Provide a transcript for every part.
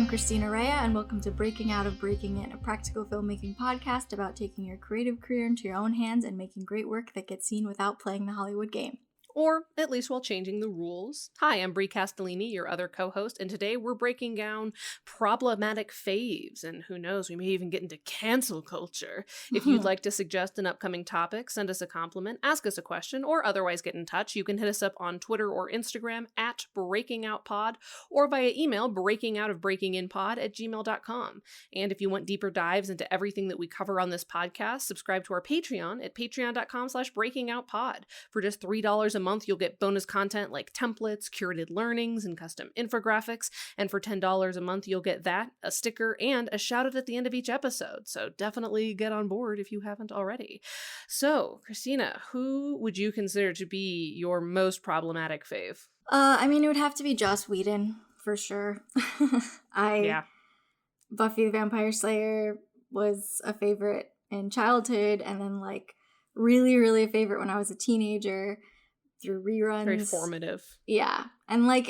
I'm Christina Rea, and welcome to Breaking Out of Breaking In, a practical filmmaking podcast about taking your creative career into your own hands and making great work that gets seen without playing the Hollywood game. Or at least while changing the rules. Hi, I'm Brie Castellini, your other co-host, and today we're breaking down problematic faves, and who knows, we may even get into cancel culture. If you'd like to suggest an upcoming topic, send us a compliment, ask us a question, or otherwise get in touch, you can hit us up on Twitter or Instagram at BreakingOutPod, or via email breakingoutofbreakinginpod@gmail.com. And if you want deeper dives into everything that we cover on this podcast, subscribe to our Patreon at patreon.com/breakingoutpod. For just $3 a month, you'll get bonus content like templates, curated learnings, and custom infographics. And for $10 a month, you'll get that, a sticker, and a shout out at the end of each episode. So definitely get on board if you haven't already. So, Christina, who would you consider to be your most problematic fave? It would have to be Joss Whedon, for sure. Buffy the Vampire Slayer was a favorite in childhood, and then, really, really a favorite when I was a teenager. Through reruns. Very formative. Yeah. And I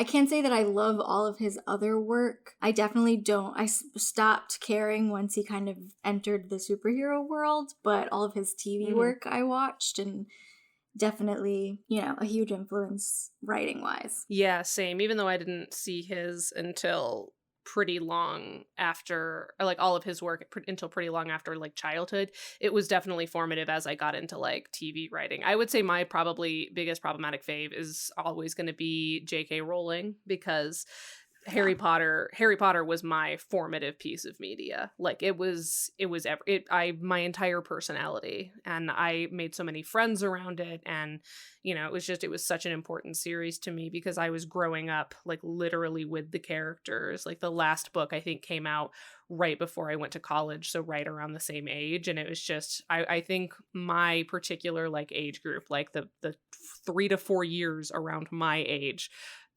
can't say that I love all of his other work. I definitely don't. I stopped caring once he kind of entered the superhero world, but all of his TV work I watched, and definitely, a huge influence writing-wise. Yeah, same. Even though I didn't see his until pretty long after, or all of his work until pretty long after childhood, it was definitely formative as I got into TV writing. I would say my probably biggest problematic fave is always going to be J.K. Rowling, because Harry Potter was my formative piece of media. It was my entire personality, and I made so many friends around it, and it was such an important series to me because I was growing up literally with the characters. The last book I think came out right before I went to college, so right around the same age, and it was just I think my particular age group, the 3 to 4 years around my age,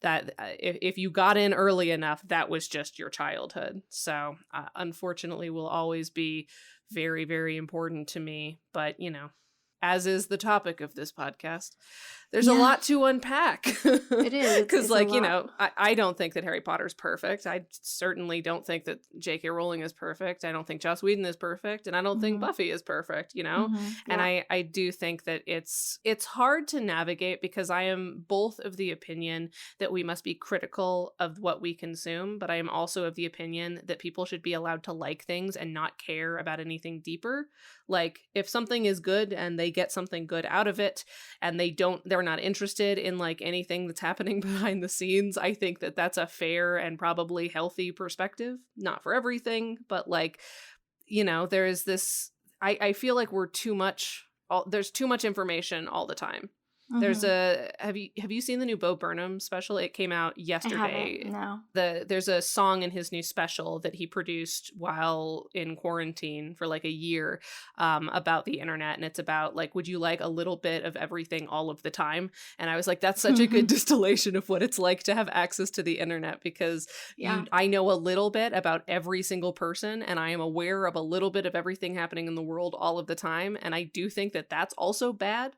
that if you got in early enough, that was just your childhood. So unfortunately will always be very, very important to me. But, as is the topic of this podcast, there's a lot to unpack. It is. Because, I don't think that Harry Potter's perfect. I certainly don't think that J.K. Rowling is perfect. I don't think Joss Whedon is perfect. And I don't think Buffy is perfect, And I do think that it's hard to navigate, because I am both of the opinion that we must be critical of what we consume, but I am also of the opinion that people should be allowed to like things and not care about anything deeper. If something is good and they get something good out of it, and they're not interested in anything that's happening behind the scenes, I think that that's a fair and probably healthy perspective. Not for everything, but there is this, I feel like there's too much information all the time. There's have you seen the new Bo Burnham special? It came out yesterday. I haven't, no. There's a song in his new special that he produced while in quarantine for a year, about the internet, and it's about would you like a little bit of everything all of the time? And I was like, that's such a good distillation of what it's like to have access to the internet, because I know a little bit about every single person, and I am aware of a little bit of everything happening in the world all of the time, and I do think that that's also bad.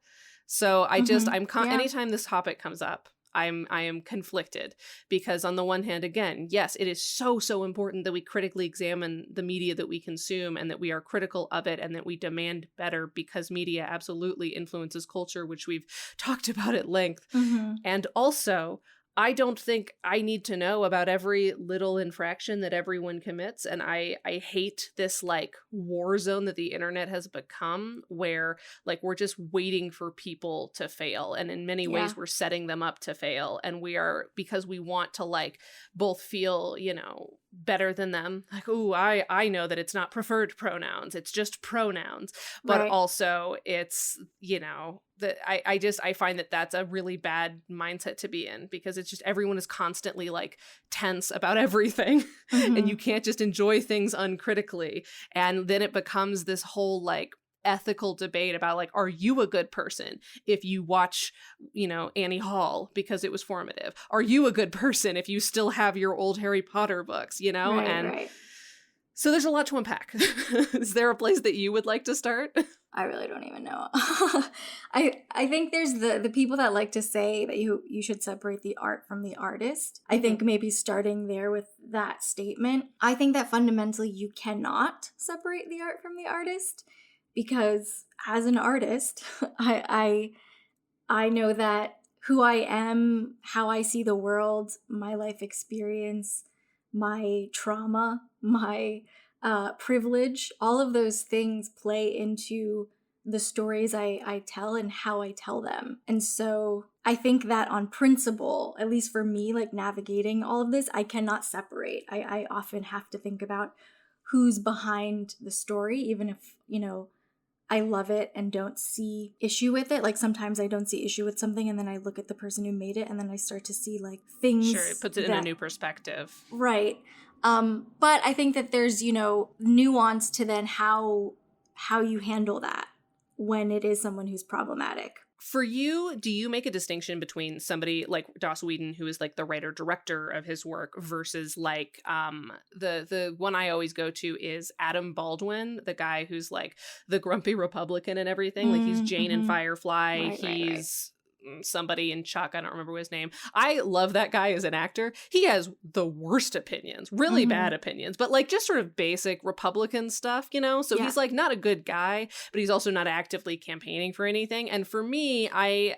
So anytime this topic comes up, I am conflicted, because on the one hand, again, yes, it is so important that we critically examine the media that we consume, and that we are critical of it, and that we demand better, because media absolutely influences culture, which we've talked about at length. And also, I don't think I need to know about every little infraction that everyone commits. And I hate this war zone that the internet has become, where we're just waiting for people to fail. And in many ways, we're setting them up to fail. And because we want to both feel, better than them. I know that it's not preferred pronouns. It's just pronouns. But also it's, I find that that's a really bad mindset to be in, because it's just everyone is constantly tense about everything and you can't just enjoy things uncritically. And then it becomes this whole ethical debate about are you a good person if you watch Annie Hall because it was formative? Are you a good person if you still have your old Harry Potter books, Right. So there's a lot to unpack. Is there a place that you would like to start? I really don't even know. I think there's the people that like to say that you should separate the art from the artist. I think maybe starting there with that statement. I think that fundamentally you cannot separate the art from the artist, because as an artist, I know that who I am, how I see the world, my life experience, my trauma, my privilege, all of those things play into the stories I tell and how I tell them. And so I think that on principle, at least for me, like navigating all of this, I cannot separate. I often have to think about who's behind the story, even if, you know, I love it and don't see issue with it. Like sometimes I don't see issue with something and then I look at the person who made it and then I start to see like things. Sure, it puts it in a new perspective. Right. But I think that there's, you know, nuance to then how you handle that when it is someone who's problematic. For you, do you make a distinction between somebody like Joss Whedon, who is like the writer-director of his work, versus like the one I always go to is Adam Baldwin, the guy who's like the grumpy Republican and everything. Like he's Jane in Firefly. He's somebody in Chuck. I don't remember his name. I love that guy as an actor. He has the worst opinions, really bad opinions, but like just sort of basic Republican stuff, you know? So he's like not a good guy, but he's also not actively campaigning for anything. And for me, I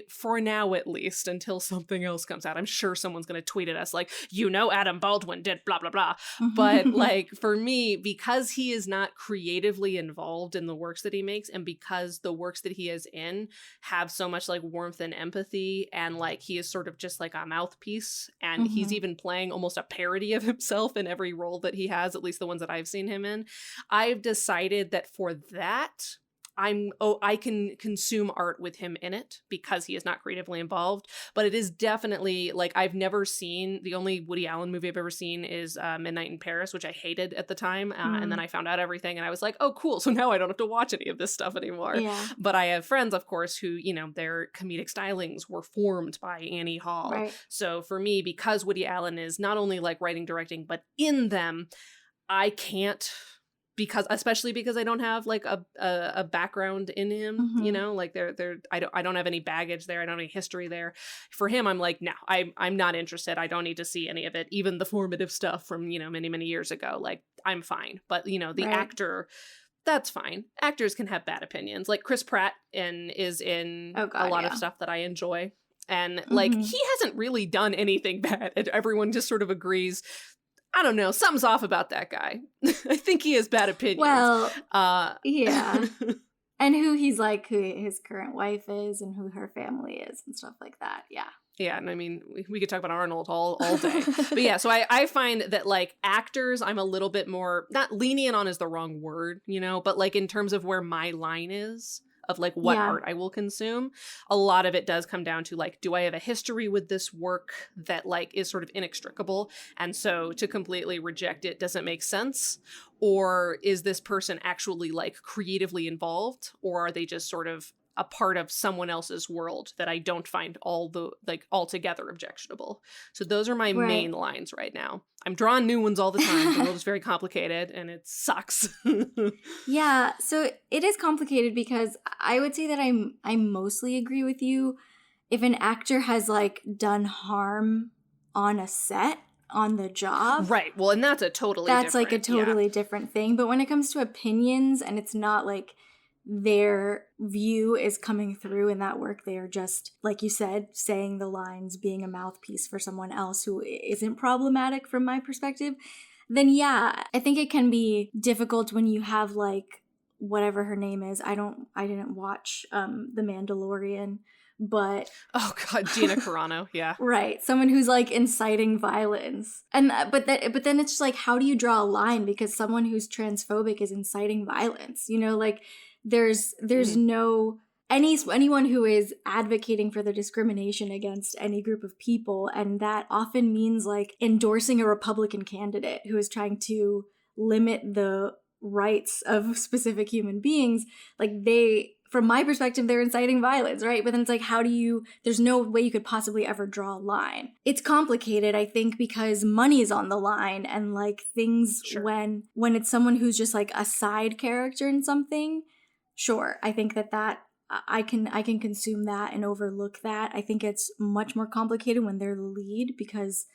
for now at least, until something else comes out, I'm sure someone's going to tweet at us like, you know, Adam Baldwin did blah, blah, blah. But like for me, because he is not creatively involved in the works that he makes, and because the works that he is in have so much like warmth and empathy, and like he is sort of just like a mouthpiece, and he's even playing almost a parody of himself in every role that he has, at least the ones that I've seen him in. I've decided that for that I can consume art with him in it because he is not creatively involved. But it is definitely like, I've never seen, the only Woody Allen movie I've ever seen is Midnight in Paris, which I hated at the time. And then I found out everything and I was like, oh, cool. So now I don't have to watch any of this stuff anymore. Yeah. But I have friends, of course, who, you know, their comedic stylings were formed by Annie Hall. Right. So for me, because Woody Allen is not only like writing, directing, but in them, I can't, especially because I don't have like a background in him, you know, like I don't have any baggage there. I don't have any history there. For him, I'm like, no, I'm not interested. I don't need to see any of it. Even the formative stuff from, you know, many, many years ago, like I'm fine. But, you know, the actor, that's fine. Actors can have bad opinions. Like Chris Pratt is in a lot of stuff that I enjoy. And like, he hasn't really done anything bad. Everyone just sort of agrees. I don't know. Something's off about that guy. I think he has bad opinions. Well, yeah. And who he's like, who his current wife is and who her family is and stuff like that. Yeah. Yeah. And I mean, we could talk about Arnold all day. But yeah, so I find that like actors, I'm a little bit more, not lenient on is the wrong word, you know, but like in terms of where my line is of like what art I will consume, a lot of it does come down to like, do I have a history with this work that like is sort of inextricable, and so to completely reject it doesn't make sense? Or is this person actually like creatively involved, or are they just sort of a part of someone else's world that I don't find altogether objectionable? So those are my main lines right now. I'm drawing new ones all the time. The world is very complicated and it sucks. Yeah, so it is complicated because I would say that I mostly agree with you. If an actor has like done harm on a set, on the job. Right. Well, and that's a totally different thing. But when it comes to opinions and it's not like their view is coming through in that work, they are just, like you said, saying the lines, being a mouthpiece for someone else who isn't problematic from my perspective, then yeah, I think it can be difficult when you have like whatever her name is. I didn't watch The Mandalorian, but oh god, Gina Carano, yeah. Right, someone who's like inciting violence. And but then it's just like, how do you draw a line, because someone who's transphobic is inciting violence, you know, like there's no anyone who is advocating for the discrimination against any group of people, and that often means like endorsing a Republican candidate who is trying to limit the rights of specific human beings. Like from my perspective, they're inciting violence, right? But then it's like, there's no way you could possibly ever draw a line. It's complicated, I think, because money is on the line, and like things when it's someone who's just like a side character in something, sure, I think that I can consume that and overlook that. I think it's much more complicated when they're the lead, because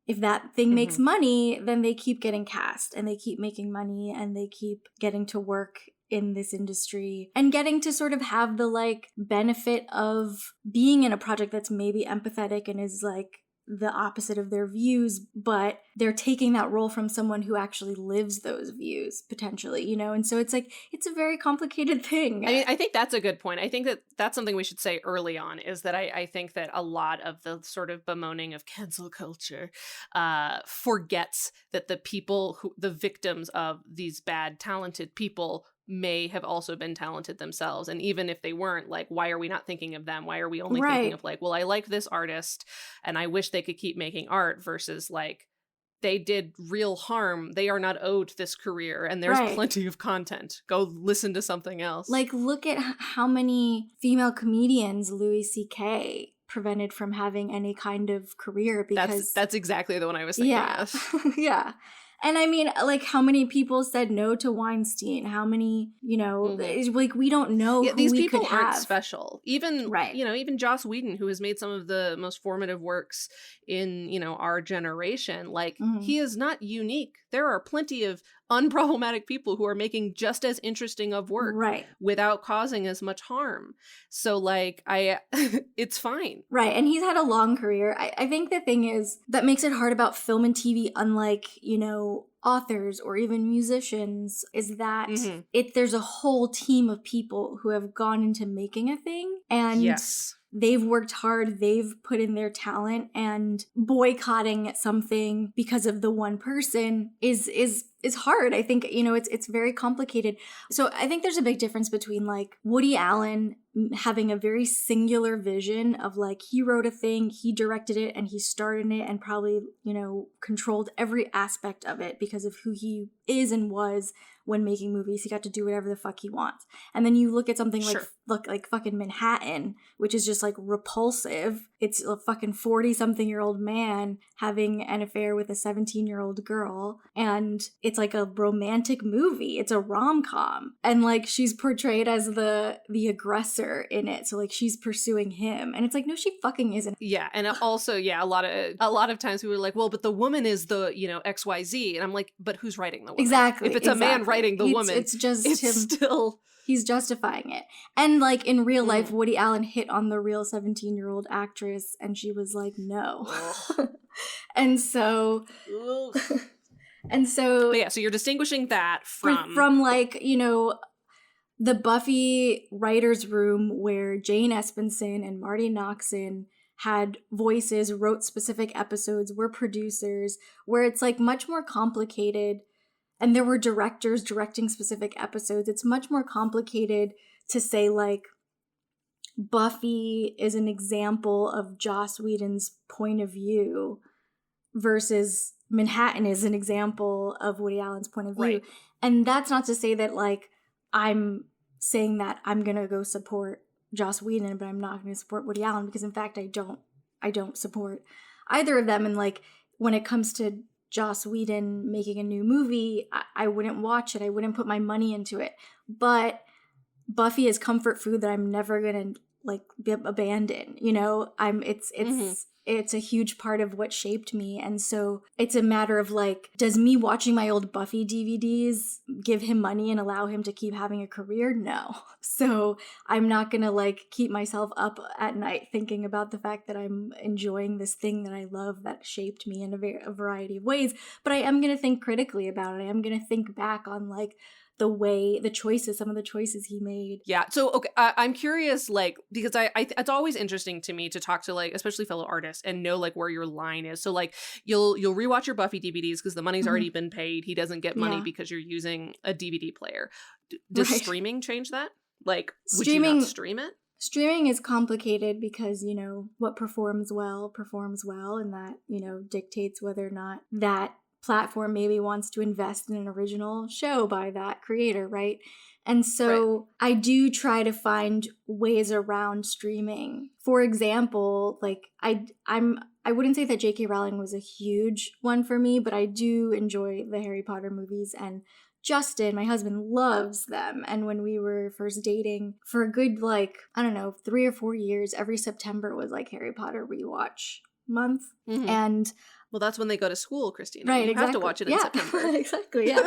if that thing makes money, then they keep getting cast and they keep making money and they keep getting to work in this industry and getting to sort of have the like benefit of being in a project that's maybe empathetic and is like the opposite of their views, but they're taking that role from someone who actually lives those views potentially, you know? And so it's like, it's a very complicated thing. I mean, I think that's a good point. I think that that's something we should say early on, is that I think that a lot of the sort of bemoaning of cancel culture forgets that the victims of these bad, talented people may have also been talented themselves. And even if they weren't, like, why are we not thinking of them? Why are we only thinking of like, well, I like this artist and I wish they could keep making art, versus like, they did real harm. They are not owed this career, and there's plenty of content. Go listen to something else. Like, look at how many female comedians Louis C.K. prevented from having any kind of career, because that's exactly the one I was thinking of. Yeah. And I mean, like, how many people said no to Weinstein? How many, you know, like, we don't know who these we people could aren't have. Special. Even, you know, even Joss Whedon, who has made some of the most formative works in, you know, our generation, like, he is not unique. There are plenty of unproblematic people who are making just as interesting of work without causing as much harm. So like, it's fine. Right. And he's had a long career. I think the thing is that makes it hard about film and TV, unlike, you know, authors or even musicians, is that there's a whole team of people who have gone into making a thing, and they've worked hard, they've put in their talent, and boycotting something because of the one person is hard. I think, you know, it's very complicated. So I think there's a big difference between like Woody Allen having a very singular vision of like, he wrote a thing, he directed it, and he starred in it, and probably, you know, controlled every aspect of it because of who he is and was when making movies. He got to do whatever the fuck he wants. And then you look at something like fucking Manhattan, which is just like repulsive. It's a fucking 40-something-year-old man having an affair with a 17-year-old girl, and it's like a romantic movie. It's a rom-com, and like she's portrayed as the aggressor in it. So like she's pursuing him, and it's like, no, she fucking isn't. Yeah, and also, a lot of times people are like, well, but the woman is the, you know, XYZ, and I'm like, but who's writing the woman? Exactly. If it's a man writing the woman, it's just him. Still, he's justifying it. And like in real life, Woody Allen hit on the real 17-year-old actress, and she was like, no. And so but yeah, so you're distinguishing that from like, you know, the Buffy writers' room where Jane Espenson and Marty Noxon had voices, wrote specific episodes, were producers, where it's like much more complicated, and there were directors directing specific episodes. It's much more complicated to say like Buffy is an example of Joss Whedon's point of view versus Manhattan is an example of Woody Allen's point of view. Right. And that's not to say that like I'm saying that I'm gonna go support Joss Whedon, but I'm not gonna support Woody Allen, because in fact I don't support either of them. And like when it comes to Joss Whedon making a new movie, I wouldn't watch it. I wouldn't put my money into it. But Buffy is comfort food that I'm never gonna like abandon. You know, it's a huge part of what shaped me. And so it's a matter of like, does me watching my old Buffy DVDs give him money and allow him to keep having a career? No. So I'm not gonna like keep myself up at night thinking about the fact that I'm enjoying this thing that I love that shaped me in a variety of ways. But I am gonna think critically about it. I am gonna think back on like some of the choices he made. Yeah. So, okay, I'm curious, like, because I it's always interesting to me to talk to, like, especially fellow artists and know, like, where your line is. So, like, you'll rewatch your Buffy DVDs because the money's already been paid. He doesn't get money because you're using a DVD player. Does streaming change that? Like, would you not stream it? Streaming is complicated because, you know, what performs well, and that, you know, dictates whether or not that platform maybe wants to invest in an original show by that creator, right? And Right. so I do try to find ways around streaming. For example, like I wouldn't say that J.K. Rowling was a huge one for me, but I do enjoy the Harry Potter movies, and Justin, my husband, loves them. And when we were first dating, for a good, like, I don't know, 3 or 4 years, every September was like Harry Potter rewatch month. Mm-hmm. And Well, that's when they go to school, Christina. right, You have to exactly. watch it in Yeah, September. exactly. Yeah.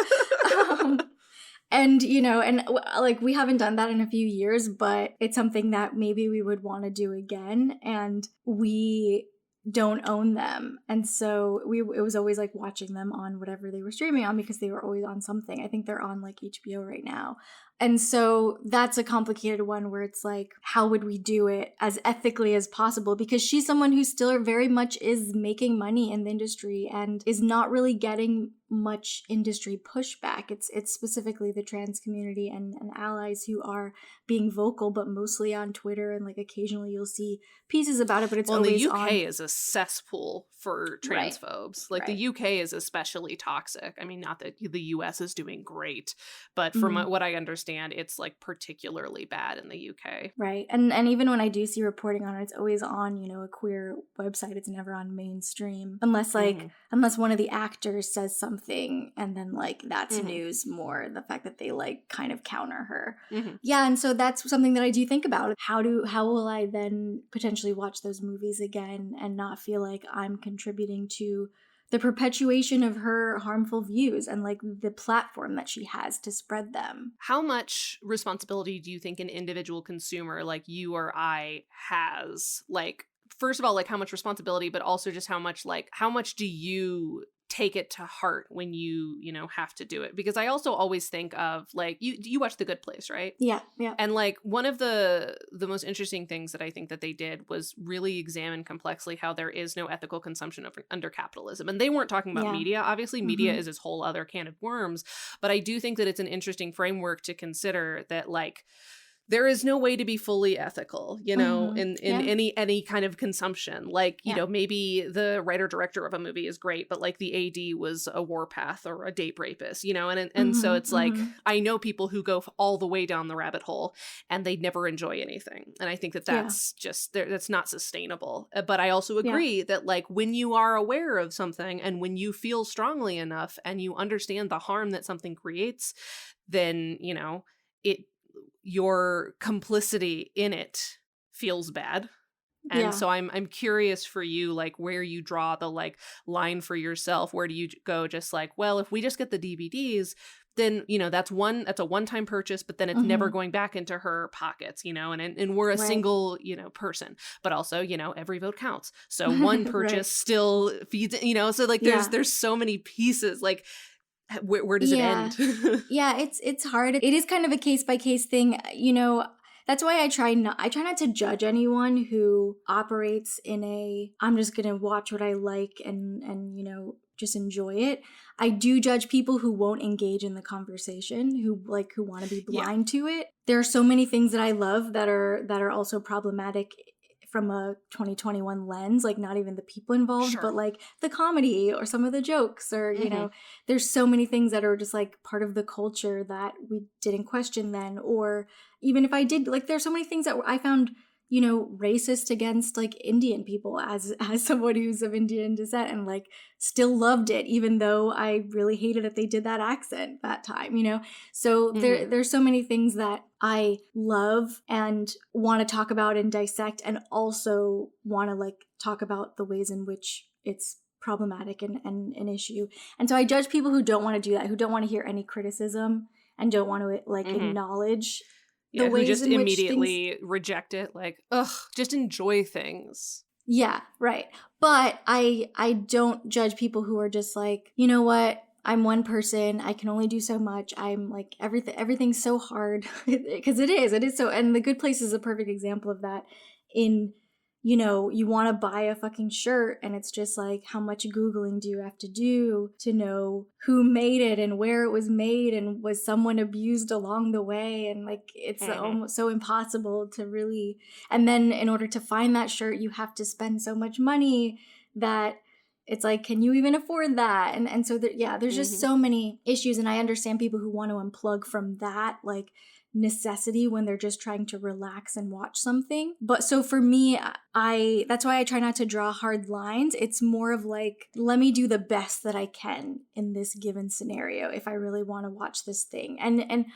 And, like we haven't done that in a few years, but it's something that maybe we would want to do again. And we don't own them. And so it was always like watching them on whatever they were streaming on, because they were always on something. I think they're on like HBO right now. And so that's a complicated one where it's like, how would we do it as ethically as possible? Because she's someone who still very much is making money in the industry and is not really getting much industry pushback. It's specifically the trans community and allies who are being vocal, but mostly on Twitter, and like occasionally you'll see pieces about it, but it's always the UK on. is a cesspool for transphobes. Like Right. the UK is especially toxic. I mean, not that the US is doing great, but from what I understand, it's like particularly bad in the UK. Right. And even when I do see reporting on it, it's always on, a queer website. It's never on mainstream. Unless unless one of the actors says something, and then like that's news more. The fact that they like kind of counter her. Yeah, and so that's something that I do think about. How will I then potentially watch those movies again and not feel like I'm contributing to the perpetuation of her harmful views and like the platform that she has to spread them. How much responsibility do you think an individual consumer like you or I has? Like, first of all, like how much responsibility, but also just how much do you take it to heart when you have to do it? Because I also always think of like you watch The Good Place, right? Yeah. And like one of the most interesting things that I think that they did was really examine complexly how there is no ethical consumption under capitalism. And they weren't talking about media. Obviously, media is this whole other can of worms. But I do think that it's an interesting framework to consider that like there is no way to be fully ethical, in any kind of consumption. Like, maybe the writer director of a movie is great, but like the AD was a warpath or a date rapist, and so it's like, I know people who go all the way down the rabbit hole and they never enjoy anything. And I think that that's just, that's not sustainable. But I also agree that like when you are aware of something and when you feel strongly enough and you understand the harm that something creates, then, your complicity in it feels bad. And so I'm curious for you, like where you draw the like line for yourself. Where do you go just like, well, if we just get the DVDs, then, that's a one-time purchase, but then it's never going back into her pockets, and we're a single, person, but also, every vote counts. So one purchase still feeds, so like there's so many pieces, like, where does it end? Yeah, it's hard. It is kind of a case-by-case thing. That's why I try not to judge anyone who operates in I'm just going to watch what I like and just enjoy it. I do judge people who won't engage in the conversation, who want to be blind to it. There are so many things that I love that are also problematic from a 2021 lens, like not even the people involved, but like the comedy or some of the jokes or, there's so many things that are just like part of the culture that we didn't question then. Or even if I did, like there's so many things that I found, racist against like Indian people as someone who's of Indian descent, and like still loved it, even though I really hated that they did that accent that time, So there's so many things that I love and want to talk about and dissect, and also want to like talk about the ways in which it's problematic and an issue. And so I judge people who don't want to do that, who don't want to hear any criticism and don't want to like acknowledge the ways who just in which immediately reject it, like, ugh, just enjoy things. Yeah, right. But I don't judge people who are just like, you know what? I'm one person. I can only do so much. I'm like everything's so hard because it is so. And The Good Place is a perfect example of that. You want to buy a fucking shirt and it's just like, how much Googling do you have to do to know who made it and where it was made and was someone abused along the way? And like, it's almost so impossible to really, and then in order to find that shirt, you have to spend so much money that it's like, can you even afford that? And so there's just so many issues. And I understand people who want to unplug from that, like necessity when they're just trying to relax and watch something. But so for me, that's why I try not to draw hard lines. It's more of like, let me do the best that I can in this given scenario if I really want to watch this thing. And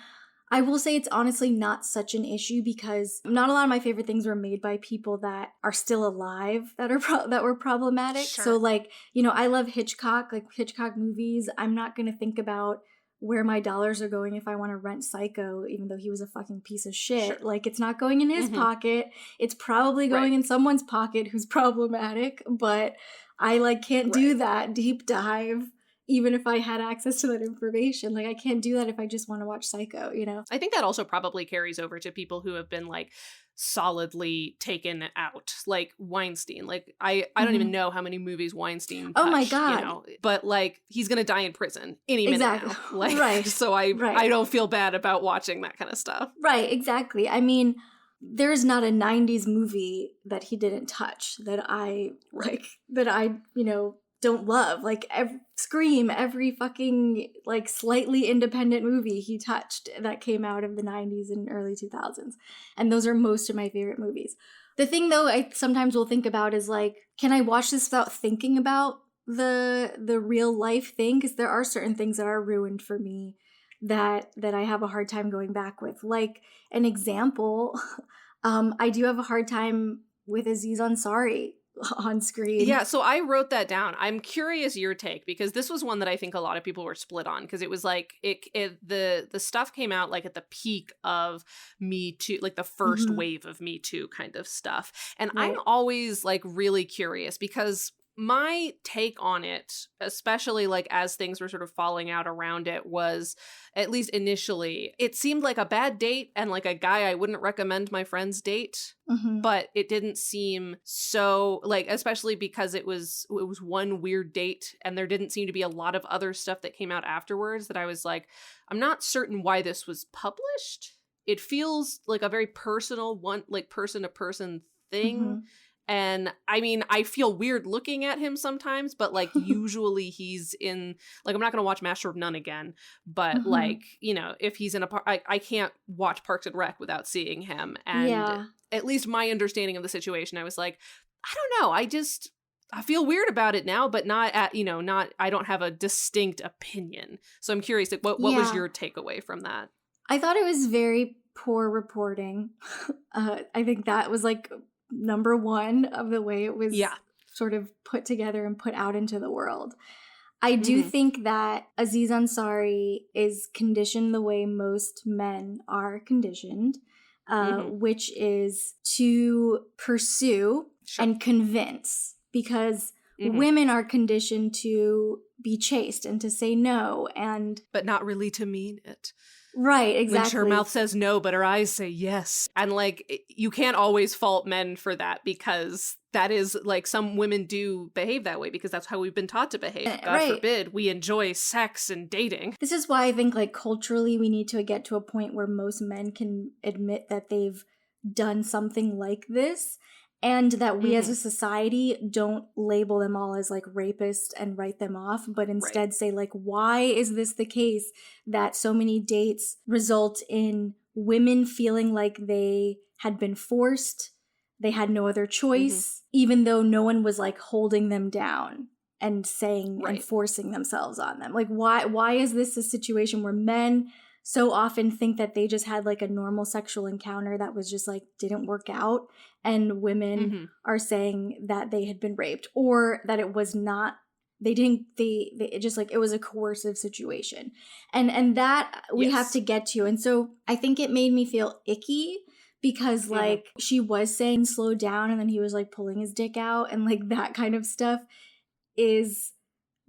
I will say it's honestly not such an issue because not a lot of my favorite things were made by people that are still alive that are that were problematic. Sure. So like, you know, I love Hitchcock, like Hitchcock movies. I'm not going to think about where my dollars are going if I want to rent Psycho, even though he was a fucking piece of shit. Sure. Like, it's not going in his pocket. It's probably going in someone's pocket who's problematic, but I like can't do that deep dive even if I had access to that information. Like, I can't do that if I just want to watch Psycho, you know? I think that also probably carries over to people who have been like solidly taken out, like Weinstein. Like I don't even know how many movies Weinstein touched, my God. you know, but like he's gonna die in prison any minute now. Like, so I don't feel bad about watching that kind of stuff. Right, exactly. I mean, there's not a 90s movie that he didn't touch that I like, that I, you know, don't love. Like Scream, every fucking like slightly independent movie he touched that came out of the 90s and early 2000s. And those are most of my favorite movies. The thing though I sometimes will think about is like, can I watch this without thinking about the real life thing? Because there are certain things that are ruined for me that I have a hard time going back with. Like an example, I do have a hard time with Aziz Ansari on screen. Yeah, so I wrote that down. I'm curious your take because this was one that I think a lot of people were split on because it was like the stuff came out like at the peak of Me Too, like the first wave of Me Too kind of stuff. And I'm always like really curious because my take on it, especially like as things were sort of falling out around it, was at least initially, it seemed like a bad date and like a guy I wouldn't recommend my friends date. But it didn't seem so like, especially because it was one weird date and there didn't seem to be a lot of other stuff that came out afterwards that I was like, I'm not certain why this was published. It feels like a very personal one, like person to person thing. And I mean, I feel weird looking at him sometimes, but like usually he's in, like, I'm not going to watch Master of None again, but like, you know, if he's in I can't watch Parks and Rec without seeing him. And at least my understanding of the situation, I was like, I don't know. I feel weird about it now, but not at, you know, I don't have a distinct opinion. So I'm curious, like, what was your takeaway from that? I thought it was very poor reporting. I think that was like number one of the way it was sort of put together and put out into the world. I do think that Aziz Ansari is conditioned the way most men are conditioned, which is to pursue and convince, because women are conditioned to be chaste and to say no, and but not really to mean it. Right, exactly. When her mouth says no, but her eyes say yes. And like, you can't always fault men for that because that is like, some women do behave that way because that's how we've been taught to behave. God forbid we enjoy sex and dating. This is why I think like culturally we need to get to a point where most men can admit that they've done something like this. And that we as a society don't label them all as like rapists and write them off, but instead say like, why is this the case that so many dates result in women feeling like they had been forced, they had no other choice, even though no one was like holding them down and saying and forcing themselves on them? Like, why is this a situation where men so often think that they just had like a normal sexual encounter that was just like didn't work out, and women are saying that they had been raped or that it was not, they it just like it was a coercive situation, and that we have to get to. And so I think it made me feel icky because like she was saying slow down and then he was like pulling his dick out, and like that kind of stuff is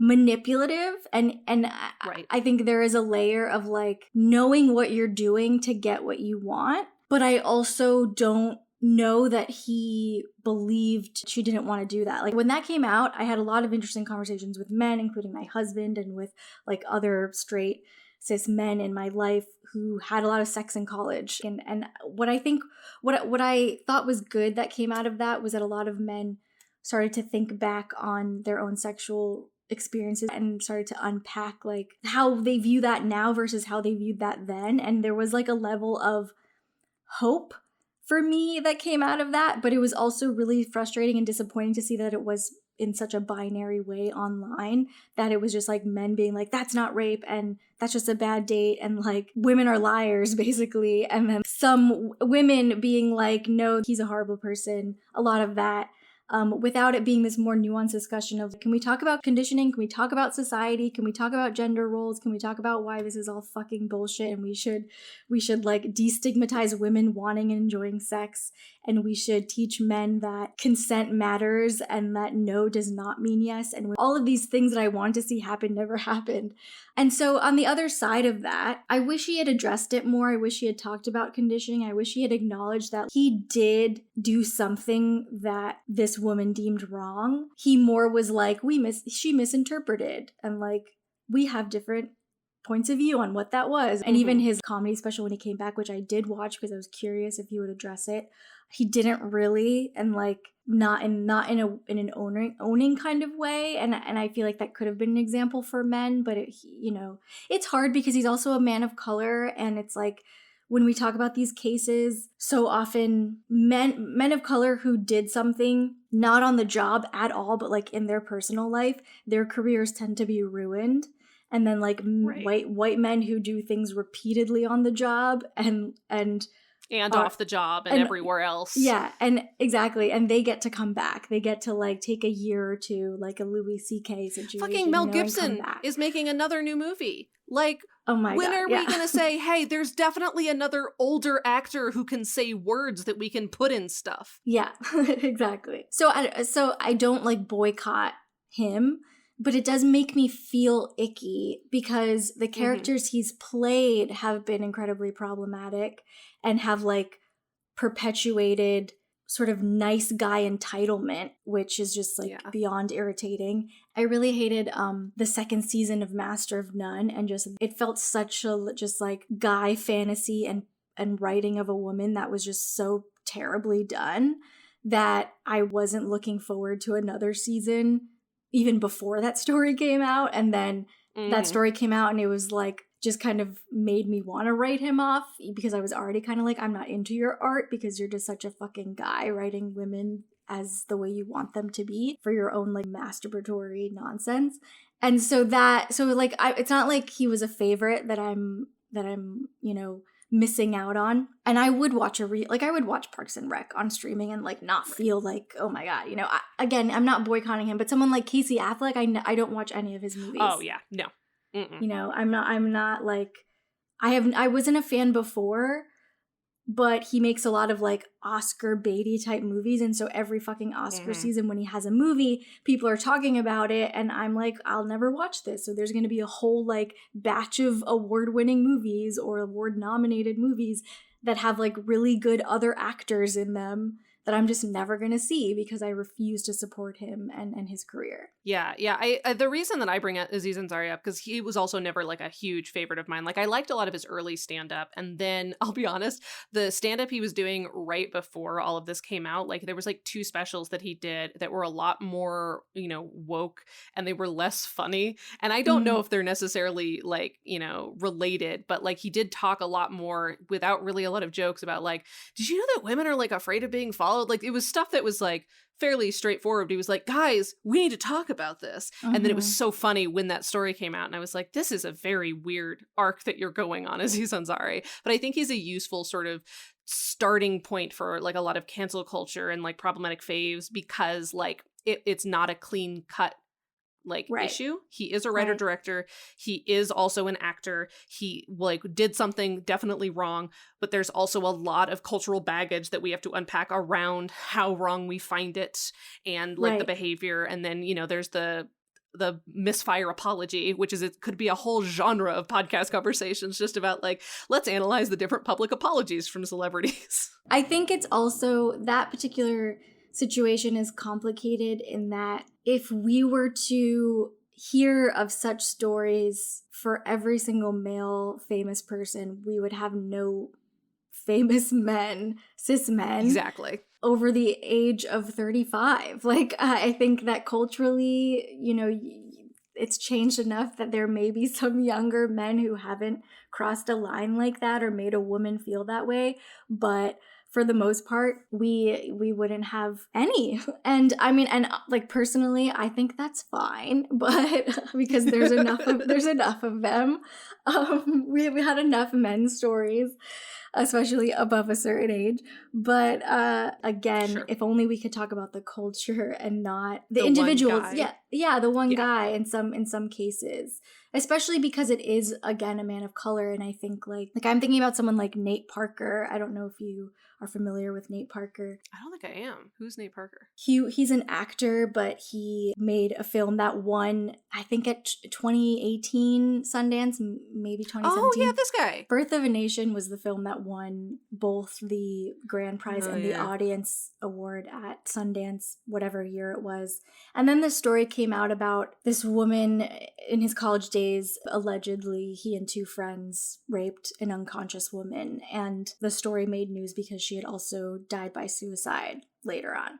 manipulative, and I think there is a layer of like knowing what you're doing to get what you want, but I also don't know that he believed she didn't want to do that. Like when that came out, I had a lot of interesting conversations with men, including my husband, and with like other straight cis men in my life who had a lot of sex in college. And what I thought was good that came out of that was that a lot of men started to think back on their own sexual experiences and started to unpack like how they view that now versus how they viewed that then. And there was like a level of hope for me that came out of that, but it was also really frustrating and disappointing to see that it was in such a binary way online, that it was just like men being like, that's not rape and that's just a bad date, and like women are liars basically, and then some women being like, no, he's a horrible person, a lot of that. Without it being this more nuanced discussion of, can we talk about conditioning? Can we talk about society? Can we talk about gender roles? Can we talk about why this is all fucking bullshit and we should like destigmatize women wanting and enjoying sex, and we should teach men that consent matters and that no does not mean yes, and all of these things that I wanted to see happen never happened. And so on the other side of that, I wish he had addressed it more. I wish he had talked about conditioning. I wish he had acknowledged that he did do something that this woman deemed wrong. He more was like, she misinterpreted, and like, we have different points of view on what that was. And even his comedy special when he came back, which I did watch because I was curious if he would address it, he didn't really, and like not in an owning kind of way. And I feel like that could have been an example for men, but it's hard because he's also a man of color, and it's like, when we talk about these cases, so often men of color who did something not on the job at all, but like in their personal life, their careers tend to be ruined. And then like white men who do things repeatedly on the job and off the job and everywhere else. Yeah, and exactly. And they get to come back. They get to like take a year or two, like a Louis C.K. situation. Fucking Mel Gibson is making another new movie. Like, oh my when God, are we going to say, hey, there's definitely another older actor who can say words that we can put in stuff? Yeah, exactly. So I don't like boycott him, but it does make me feel icky because the characters he's played have been incredibly problematic and have like perpetuated sort of nice guy entitlement, which is just like beyond irritating. I really hated the second season of Master of None, and just it felt such a just like guy fantasy and writing of a woman that was just so terribly done that I wasn't looking forward to another season even before that story came out. And then that story came out and it was like just kind of made me want to write him off, because I was already kind of like, I'm not into your art because you're just such a fucking guy writing women as the way you want them to be for your own like masturbatory nonsense. And so like it's not like he was a favorite that I'm missing out on. And I would watch I would watch Parks and Rec on streaming and like not feel like, oh my God, again, I'm not boycotting him, but someone like Casey Affleck, I don't watch any of his movies. Oh yeah, no. I'm not like, I wasn't a fan before, but he makes a lot of like Oscar baity type movies, and so every fucking Oscar season when he has a movie, people are talking about it, and I'm like, I'll never watch this. So there's going to be a whole like batch of award-winning movies or award-nominated movies that have like really good other actors in them that I'm just never going to see because I refuse to support him and his career. Yeah. I the reason that I bring Aziz Ansari up, because he was also never like a huge favorite of mine. Like, I liked a lot of his early stand-up, and then I'll be honest, the stand-up he was doing right before all of this came out, like there was like 2 specials that he did that were a lot more, woke, and they were less funny. And I don't know if they're necessarily like, related, but like he did talk a lot more without really a lot of jokes about like, did you know that women are like afraid of being followed? Like, it was stuff that was like fairly straightforward. He was like, guys, we need to talk about this. And then it was so funny when that story came out, and I was like, this is a very weird arc that you're going on, Aziz Ansari. But I think he's a useful sort of starting point for like a lot of cancel culture and like problematic faves, because like it's not a clean cut issue. He is a writer director. He is also an actor. He like did something definitely wrong, but there's also a lot of cultural baggage that we have to unpack around how wrong we find it and like the behavior. And then, there's the misfire apology, which is, it could be a whole genre of podcast conversations just about like, let's analyze the different public apologies from celebrities. I think it's also that particular situation is complicated in that if we were to hear of such stories for every single male famous person, we would have no famous cis men. Exactly. Over the age of 35. Like, I think that culturally, it's changed enough that there may be some younger men who haven't crossed a line like that or made a woman feel that way. But for the most part, we wouldn't have any. And I mean, and like personally, I think that's fine, but because there's enough of them. We had enough men's stories, especially above a certain age. But again, Sure. if only we could talk about the culture and not the The individuals. one guy. Yeah, the one Yeah. guy in some cases. Especially because it is, again, a man of color. And I think like I'm thinking about someone like Nate Parker. I don't know if you are familiar with Nate Parker. I don't think I am. Who's Nate Parker? He's an actor, but he made a film that won, I think, at 2018 Sundance, maybe 2017. Oh, yeah, this guy. Birth of a Nation was the film that won both the grand prize and the audience award at Sundance, whatever year it was. And then the story came out about this woman in his college days. Allegedly, he and two friends raped an unconscious woman. And the story made news because she had also died by suicide later on.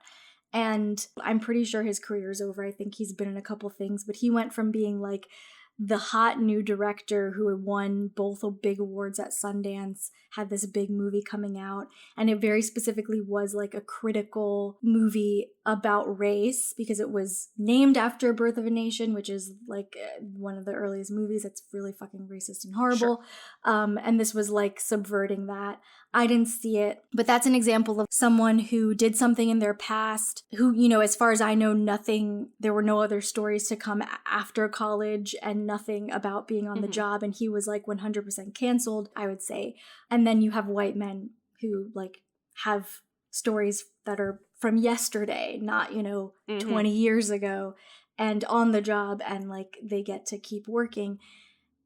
And I'm pretty sure his career's over. I think he's been in a couple things, but he went from being like the hot new director who had won both big awards at Sundance, had this big movie coming out, and it very specifically was like a critical movie about race because it was named after Birth of a Nation, which is like one of the earliest movies that's really fucking racist and horrible. Sure. And this was like subverting that. I didn't see it, but that's an example of someone who did something in their past who, you know, as far as I know, there were no other stories to come after college and nothing about being on the job. And he was like 100% canceled, I would say. And then you have white men who like have stories that are from yesterday, not, 20 years ago, and on the job, and like they get to keep working.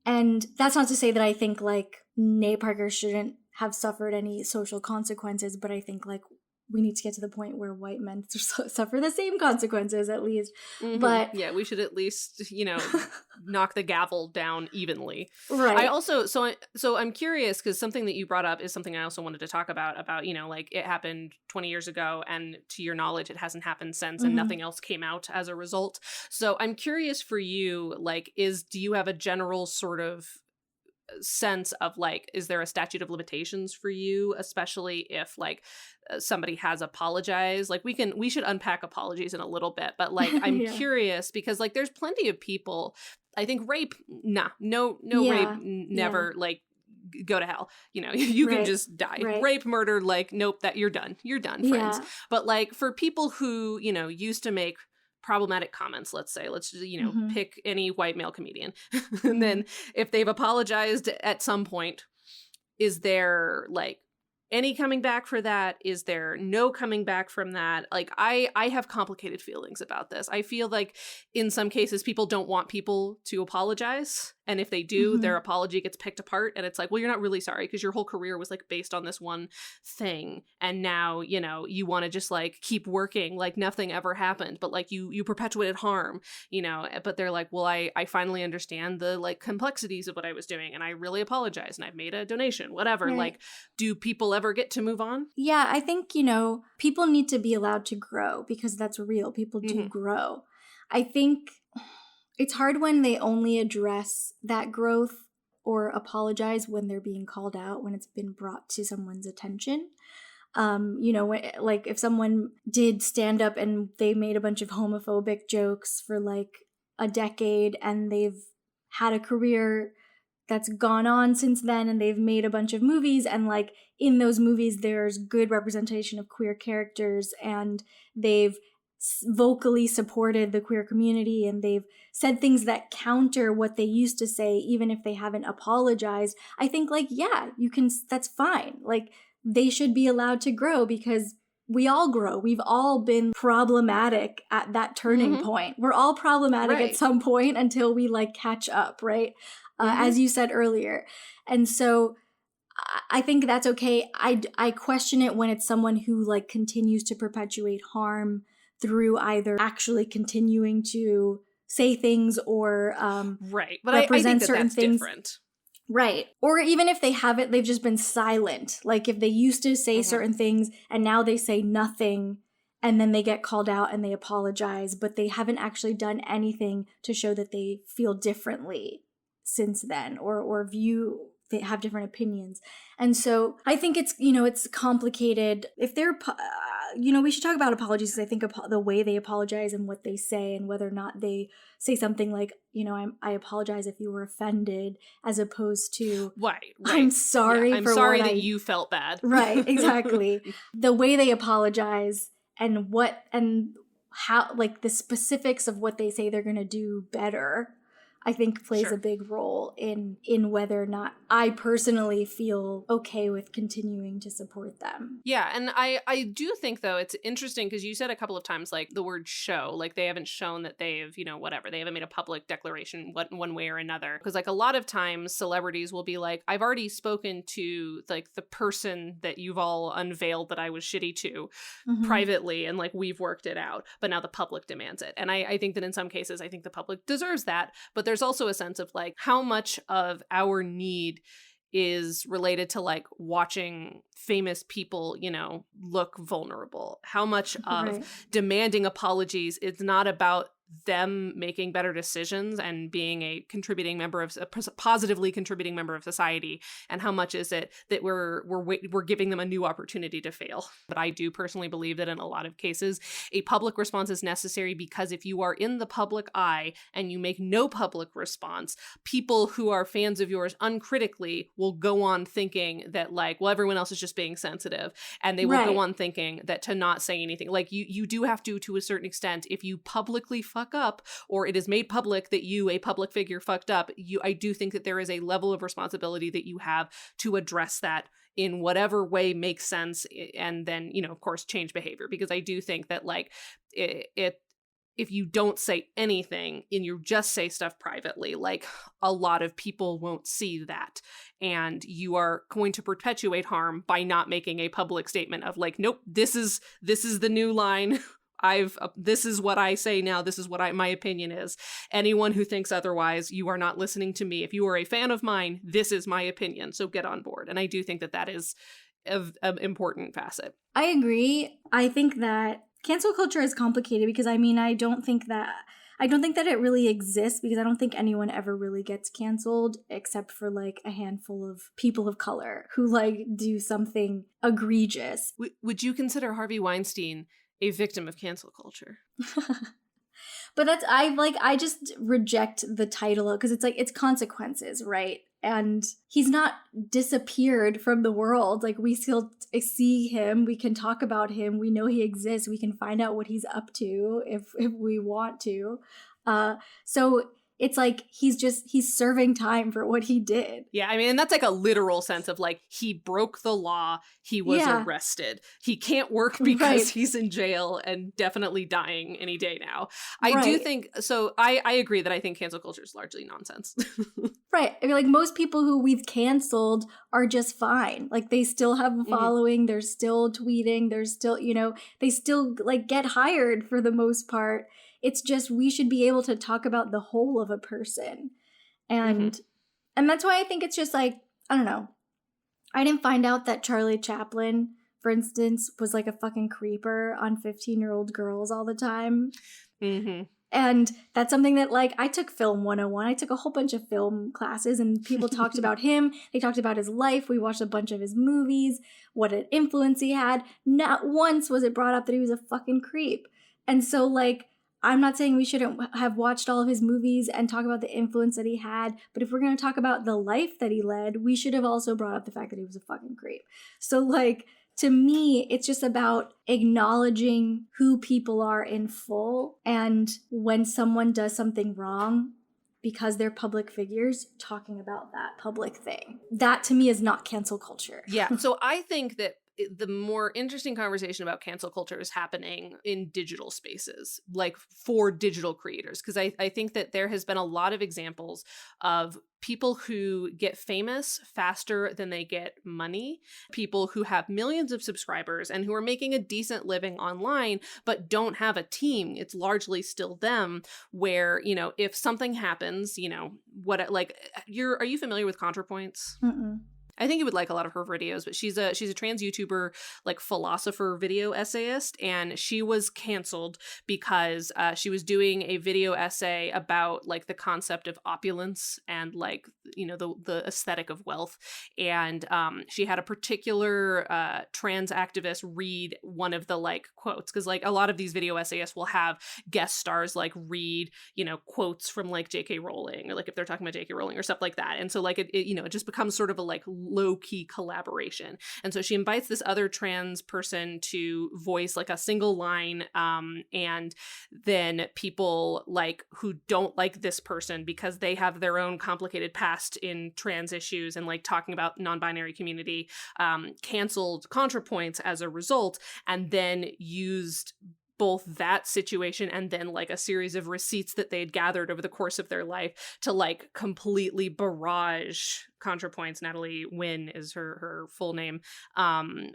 And that's not to say that I think like Nate Parker shouldn't have suffered any social consequences, but I think like we need to get to the point where white men suffer the same consequences at least. But yeah, we should at least, knock the gavel down evenly. Right. I also, so I'm curious because something that you brought up is something I also wanted to talk about, like it happened 20 years ago and to your knowledge, it hasn't happened since and nothing else came out as a result. So I'm curious for you, like, do you have a general sort of sense of like, is there a statute of limitations for you, especially if like somebody has apologized? Like we should unpack apologies in a little bit, but like I'm curious because like there's plenty of people, I think rape, no rape, never, like go to hell, you can just die. Rape, murder, like nope, that you're done friends. But like for people who used to make problematic comments, let's pick any white male comedian and then if they've apologized at some point, is there like any coming back for that? Is there no coming back from that? Like I have complicated feelings about this. I feel like in some cases people don't want people to apologize, and if they do, their apology gets picked apart, and it's like, well, you're not really sorry because your whole career was like based on this one thing, and now you want to just like keep working like nothing ever happened, but like you perpetuated harm, but they're like, well, I finally understand the like complexities of what I was doing, and I really apologize, and I've made a donation, whatever. Like, do people ever get to move on? Yeah, I think people need to be allowed to grow because that's real. People do grow. I think it's hard when they only address that growth or apologize when they're being called out, when it's been brought to someone's attention. Like if someone did stand up and they made a bunch of homophobic jokes for like a decade and they've had a career that's gone on since then and they've made a bunch of movies, and like in those movies there's good representation of queer characters and they've vocally supported the queer community and they've said things that counter what they used to say even if they haven't apologized. I think like, yeah, that's fine. Like they should be allowed to grow because we all grow. We've all been problematic at that turning point. We're all problematic at some point until we like catch up, right? As you said earlier. And so I think that's okay. I question it when it's someone who like continues to perpetuate harm through either actually continuing to say things or but represent I think certain that's things. Different. Right. Or even if they haven't, they've just been silent. Like if they used to say certain things and now they say nothing and then they get called out and they apologize, but they haven't actually done anything to show that they feel differently since then, or view, they have different opinions. And so I think it's, it's complicated. If they're, we should talk about apologies, because I think the way they apologize and what they say, and whether or not they say something like, I apologize if you were offended, as opposed to, right. I'm sorry I'm for sorry what that you felt bad. Right, exactly. The way they apologize and how, like, the specifics of what they say they're going to do better, I think plays Sure. a big role in whether or not I personally feel okay with continuing to support them. Yeah, and I do think, though, it's interesting because you said a couple of times, like, the word show, like they haven't shown that they've, whatever, they haven't made a public declaration one way or another. Because, like, a lot of times celebrities will be like, I've already spoken to, like, the person that you've all unveiled that I was shitty to privately, and, like, we've worked it out, but now the public demands it. And I think that in some cases, I think the public deserves that, but there's also a sense of, like, how much of our need is related to, like, watching famous people, look vulnerable. How much of demanding apologies is not about them making better decisions and being a positively contributing member of society, and how much is it that we're giving them a new opportunity to fail. But I do personally believe that in a lot of cases a public response is necessary, because if you are in the public eye and you make no public response, people who are fans of yours uncritically will go on thinking that, like, well, everyone else is just being sensitive, and they will go on thinking that to not say anything, like, you do have to a certain extent, if you publicly fuck up, or it is made public that you, a public figure, fucked up, I do think that there is a level of responsibility that you have to address that in whatever way makes sense, and then, of course, change behavior. Because I do think that, like, if you don't say anything and you just say stuff privately, like, a lot of people won't see that, and you are going to perpetuate harm by not making a public statement of, like, nope, this is the new line. This is what I say now. This is what my opinion is. Anyone who thinks otherwise, you are not listening to me. If you are a fan of mine, this is my opinion. So get on board. And I do think that is an important facet. I agree. I think that cancel culture is complicated because, I don't think that it really exists, because I don't think anyone ever really gets canceled except for, like, a handful of people of color who, like, do something egregious. Would you consider Harvey Weinstein a victim of cancel culture? But I just reject the title, because it's like, it's consequences, right? And he's not disappeared from the world. Like, we still see him, we can talk about him, we know he exists, we can find out what he's up to if we want to. So it's like, he's serving time for what he did. Yeah, and that's like a literal sense of, like, he broke the law, he was arrested. He can't work because he's in jail and definitely dying any day now. I do think, so I agree that I think cancel culture is largely nonsense. Right. Like, most people who we've canceled are just fine. Like, they still have a following, they're still tweeting, they're still, they still, like, get hired for the most part. It's just, we should be able to talk about the whole of a person. And that's why I think it's just, like, I don't know. I didn't find out that Charlie Chaplin, for instance, was, like, a fucking creeper on 15-year-old girls all the time. And that's something that, like, I took Film 101. I took a whole bunch of film classes, and people talked about him. They talked about his life. We watched a bunch of his movies, what an influence he had. Not once was it brought up that he was a fucking creep. And so, like, I'm not saying we shouldn't have watched all of his movies and talk about the influence that he had, but if we're going to talk about the life that he led, we should have also brought up the fact that he was a fucking creep. So, like, to me, it's just about acknowledging who people are in full, and when someone does something wrong, because they're public figures, talking about that public thing. That, to me, is not cancel culture. Yeah, so I think that the more interesting conversation about cancel culture is happening in digital spaces, like for digital creators. Because I think that there has been a lot of examples of people who get famous faster than they get money, people who have millions of subscribers and who are making a decent living online, but don't have a team. It's largely still them, where, if something happens, are you familiar with ContraPoints? Mm-mm. I think you would like a lot of her videos, but she's a trans YouTuber, like philosopher video essayist, and she was canceled because she was doing a video essay about like the concept of opulence and like, you know, the aesthetic of wealth, and she had a particular trans activist read one of the like quotes, because like a lot of these video essayists will have guest stars like read, you know, quotes from like J.K. Rowling, or like if they're talking about J.K. Rowling or stuff like that, and so like it you know, it just becomes sort of a like low-key collaboration. And so she invites this other trans person to voice like a single line, and then people like who don't like this person because they have their own complicated past in trans issues and like talking about non-binary community, canceled ContraPoints as a result, and then used both that situation and then like a series of receipts that they'd gathered over the course of their life to like completely barrage ContraPoints. Natalie Wynn is her full name,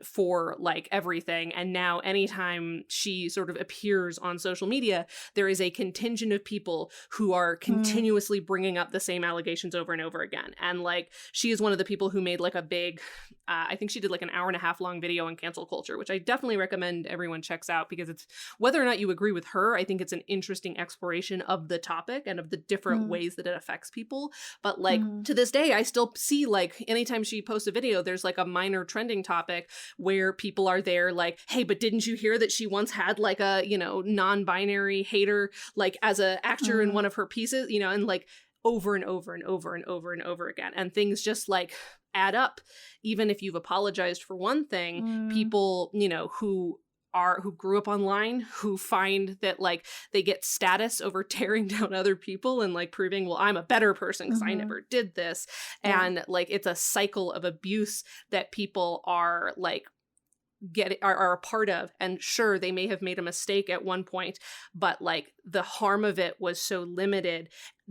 for like everything. And now anytime she sort of appears on social media, there is a contingent of people who are continuously bringing up the same allegations over and over again. And like she is one of the people who made like a big, I think she did like an 1.5 hour long video on cancel culture, which I definitely recommend everyone checks out, because it's, whether or not you agree with her, I think it's an interesting exploration of the topic and of the different ways that it affects people. But like to this day, I still see like anytime she posts a video, there's like a minor trending topic where people are there like, hey, but didn't you hear that she once had like a, you know, non-binary hater like as a actor in one of her pieces, you know, and like over and over and over and over and over again. And things just like add up. Even if you've apologized for one thing, people, you know, who grew up online, who find that like they get status over tearing down other people and like proving, well, I'm a better person because I never did this. And like it's a cycle of abuse that people are like are a part of. And sure, they may have made a mistake at one point, but like the harm of it was so limited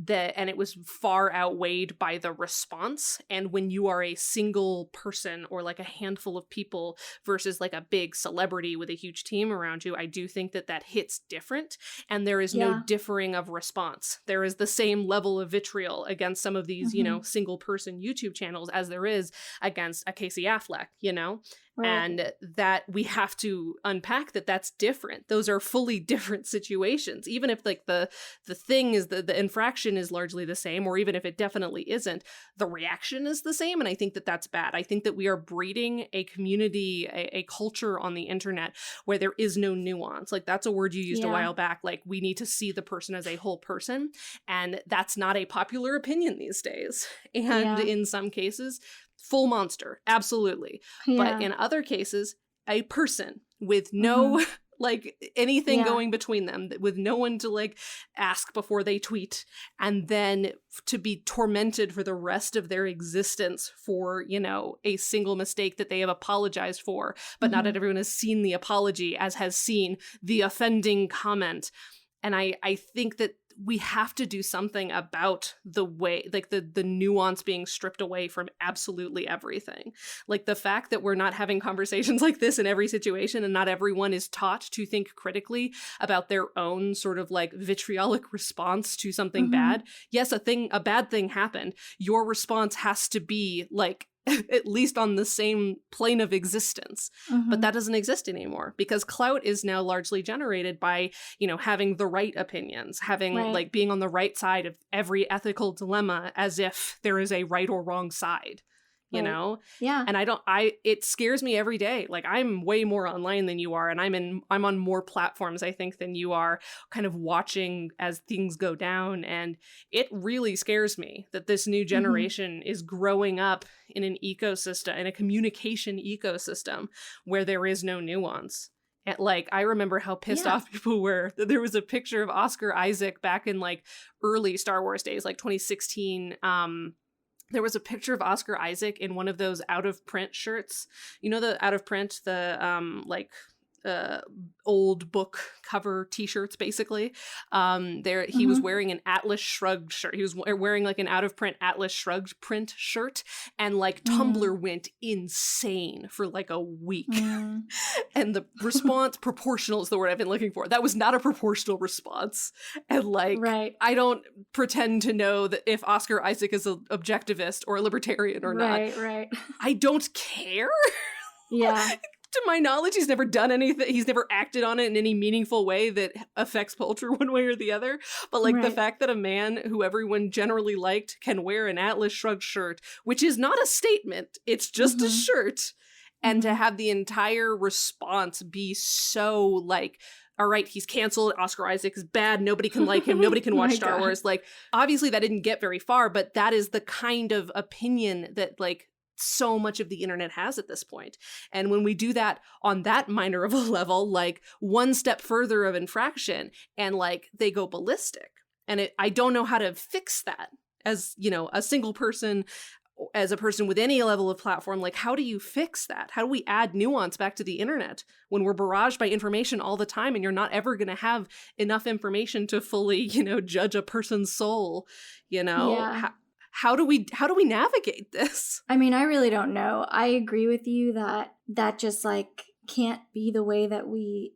and it was far outweighed by the response. And when you are a single person or like a handful of people versus like a big celebrity with a huge team around you, I do think that hits different. And there is no differing of response. There is the same level of vitriol against some of these, you know, single person YouTube channels as there is against a Casey Affleck, you know? Right. And that we have to unpack that's different. Those are fully different situations. Even if like the thing is the infraction is largely the same, or even if it definitely isn't, the reaction is the same. And I think that's bad. I think that we are breeding a community, a culture on the internet where there is no nuance. Like that's a word you used a while back. Like we need to see the person as a whole person. And that's not a popular opinion these days. And in some cases, full monster, absolutely. But in other cases, a person with no like anything going between them, with no one to like ask before they tweet, and then to be tormented for the rest of their existence for, you know, a single mistake that they have apologized for, but not everyone has seen the apology, as has seen the offending comment. And I think that we have to do something about the way, like the nuance being stripped away from absolutely everything. Like the fact that we're not having conversations like this in every situation, and not everyone is taught to think critically about their own sort of like vitriolic response to something bad. Yes, a bad thing happened. Your response has to be like at least on the same plane of existence. But that doesn't exist anymore, because clout is now largely generated by, you know, having the right opinions, having like being on the right side of every ethical dilemma, as if there is a right or wrong side. You know? Yeah. And it scares me every day. Like I'm way more online than you are, and I'm on more platforms, I think, than you are, kind of watching as things go down. And it really scares me that this new generation is growing up in an ecosystem, in a communication ecosystem where there is no nuance. And like, I remember how pissed off people were that there was a picture of Oscar Isaac back in like early Star Wars days, like 2016, there was a picture of Oscar Isaac in one of those out of print shirts. You know, the out of print, the like old book cover t-shirts, basically. He was wearing an Atlas Shrugged shirt. He was wearing like an out of print Atlas Shrugged print shirt, and like Tumblr went insane for like a week. And the response, proportional is the word I've been looking for. That was not a proportional response. And like, I don't pretend to know that if Oscar Isaac is an objectivist or a libertarian or not. I don't care. Yeah. To my knowledge, he's never done anything. He's never acted on it in any meaningful way that affects culture one way or the other. But like the fact that a man who everyone generally liked can wear an Atlas Shrugged shirt, which is not a statement, it's just a shirt. And to have the entire response be so like, all right, he's canceled. Oscar Isaac is bad. Nobody can like him. Nobody can watch Star Wars. Like, obviously that didn't get very far, but that is the kind of opinion that like so much of the internet has at this point. And when we do that on that minor of a level, like one step further of infraction, and like they go ballistic. And I don't know how to fix that as, you know, a single person, as a person with any level of platform. Like, how do you fix that? How do we add nuance back to the internet when we're barraged by information all the time and you're not ever going to have enough information to fully, you know, judge a person's soul, you know? Yeah. How do we navigate this? I mean, I really don't know. I agree with you that just like can't be the way that we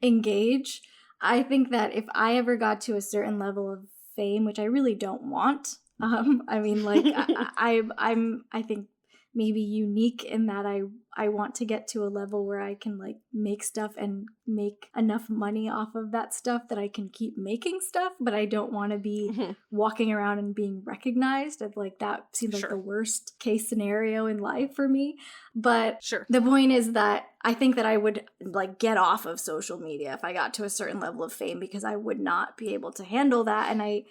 engage. I think that if I ever got to a certain level of fame, which I really don't want, I mean, like I think maybe unique in that I want to get to a level where I can like make stuff and make enough money off of that stuff that I can keep making stuff, but I don't want to be walking around and being recognized. Like that seems like the worst case scenario in life for me. But the point is that I think that I would like get off of social media if I got to a certain level of fame, because I would not be able to handle that. And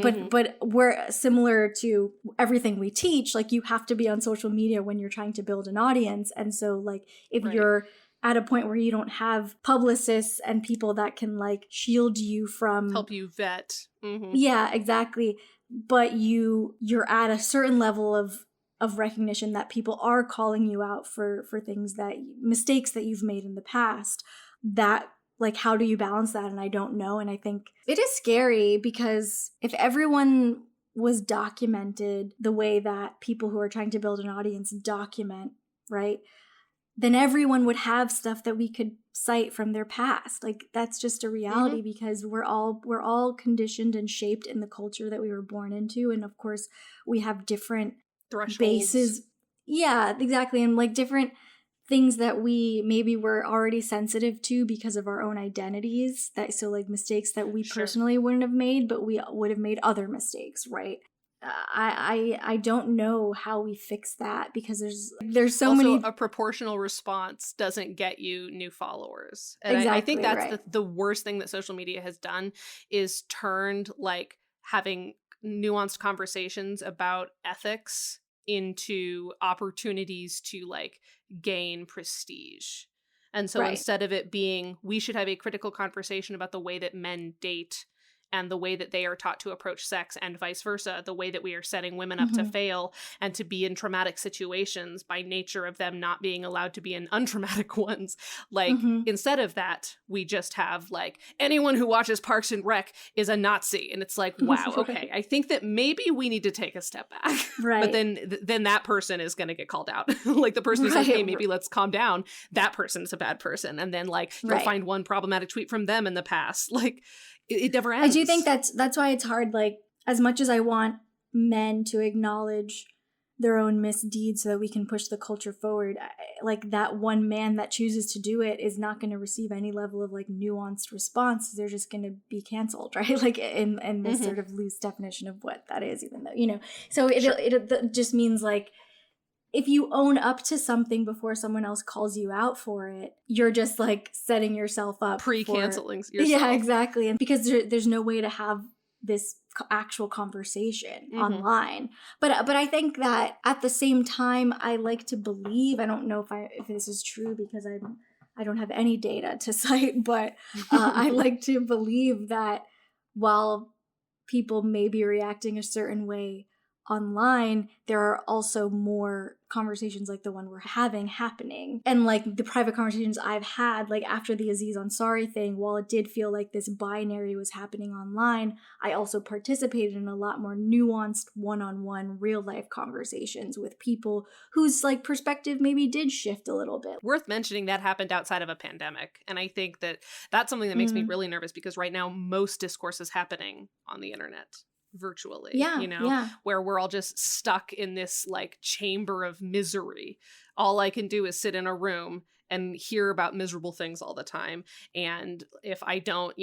but we're similar to everything we teach. Like, you have to be on social media when you're trying to build an audience. And so like if you're at a point where you don't have publicists and people that can like shield you from, help you vet. Yeah, exactly. But you're at a certain level of recognition that people are calling you out for things, that mistakes that you've made in the past, that like, how do you balance that? And I don't know. And I think it is scary, because if everyone was documented the way that people who are trying to build an audience document, right, then everyone would have stuff that we could cite from their past. Like, that's just a reality, because we're all conditioned and shaped in the culture that we were born into. And of course, we have different thresholds. Bases. Yeah, exactly. And like different things that we maybe were already sensitive to because of our own identities, that so like mistakes that we personally wouldn't have made, but we would have made other mistakes, right? I don't know how we fix that, because there's so also, many. A proportional response doesn't get you new followers, and I think that's the worst thing that social media has done, is turned like having nuanced conversations about ethics into opportunities to like gain prestige. And so instead of it being, we should have a critical conversation about the way that men date and the way that they are taught to approach sex, and vice versa, the way that we are setting women up to fail and to be in traumatic situations by nature of them not being allowed to be in untraumatic ones. Like, instead of that, we just have like, anyone who watches Parks and Rec is a Nazi. And it's like, wow, okay, I think that maybe we need to take a step back. But then that person is going to get called out. Like the person who says, hey, maybe let's calm down. That person's a bad person. And then like, you'll find one problematic tweet from them in the past. Like, it never ends. I do think that's why it's hard. Like, as much as I want men to acknowledge their own misdeeds so that we can push the culture forward, like that one man that chooses to do it is not going to receive any level of like nuanced response. They're just going to be canceled, right? Like in this sort of loose definition of what that is, even though, you know. So it just means like, if you own up to something before someone else calls you out for it, you're just like setting yourself up pre-canceling yourself. Yeah, exactly. And because there's no way to have this actual conversation online. But I think that at the same time, I like to believe, I don't know if this is true, because I don't have any data to cite, but I like to believe that while people may be reacting a certain way online, there are also more conversations like the one we're having happening. And like the private conversations I've had, like after the Aziz Ansari thing, while it did feel like this binary was happening online, I also participated in a lot more nuanced one-on-one real life conversations with people whose like perspective maybe did shift a little bit. Worth mentioning that happened outside of a pandemic. And I think that that's something that makes me really nervous, because right now most discourse is happening on the internet virtually, where we're all just stuck in this like chamber of misery. All I can do is sit in a room and hear about miserable things all the time. And if I don't,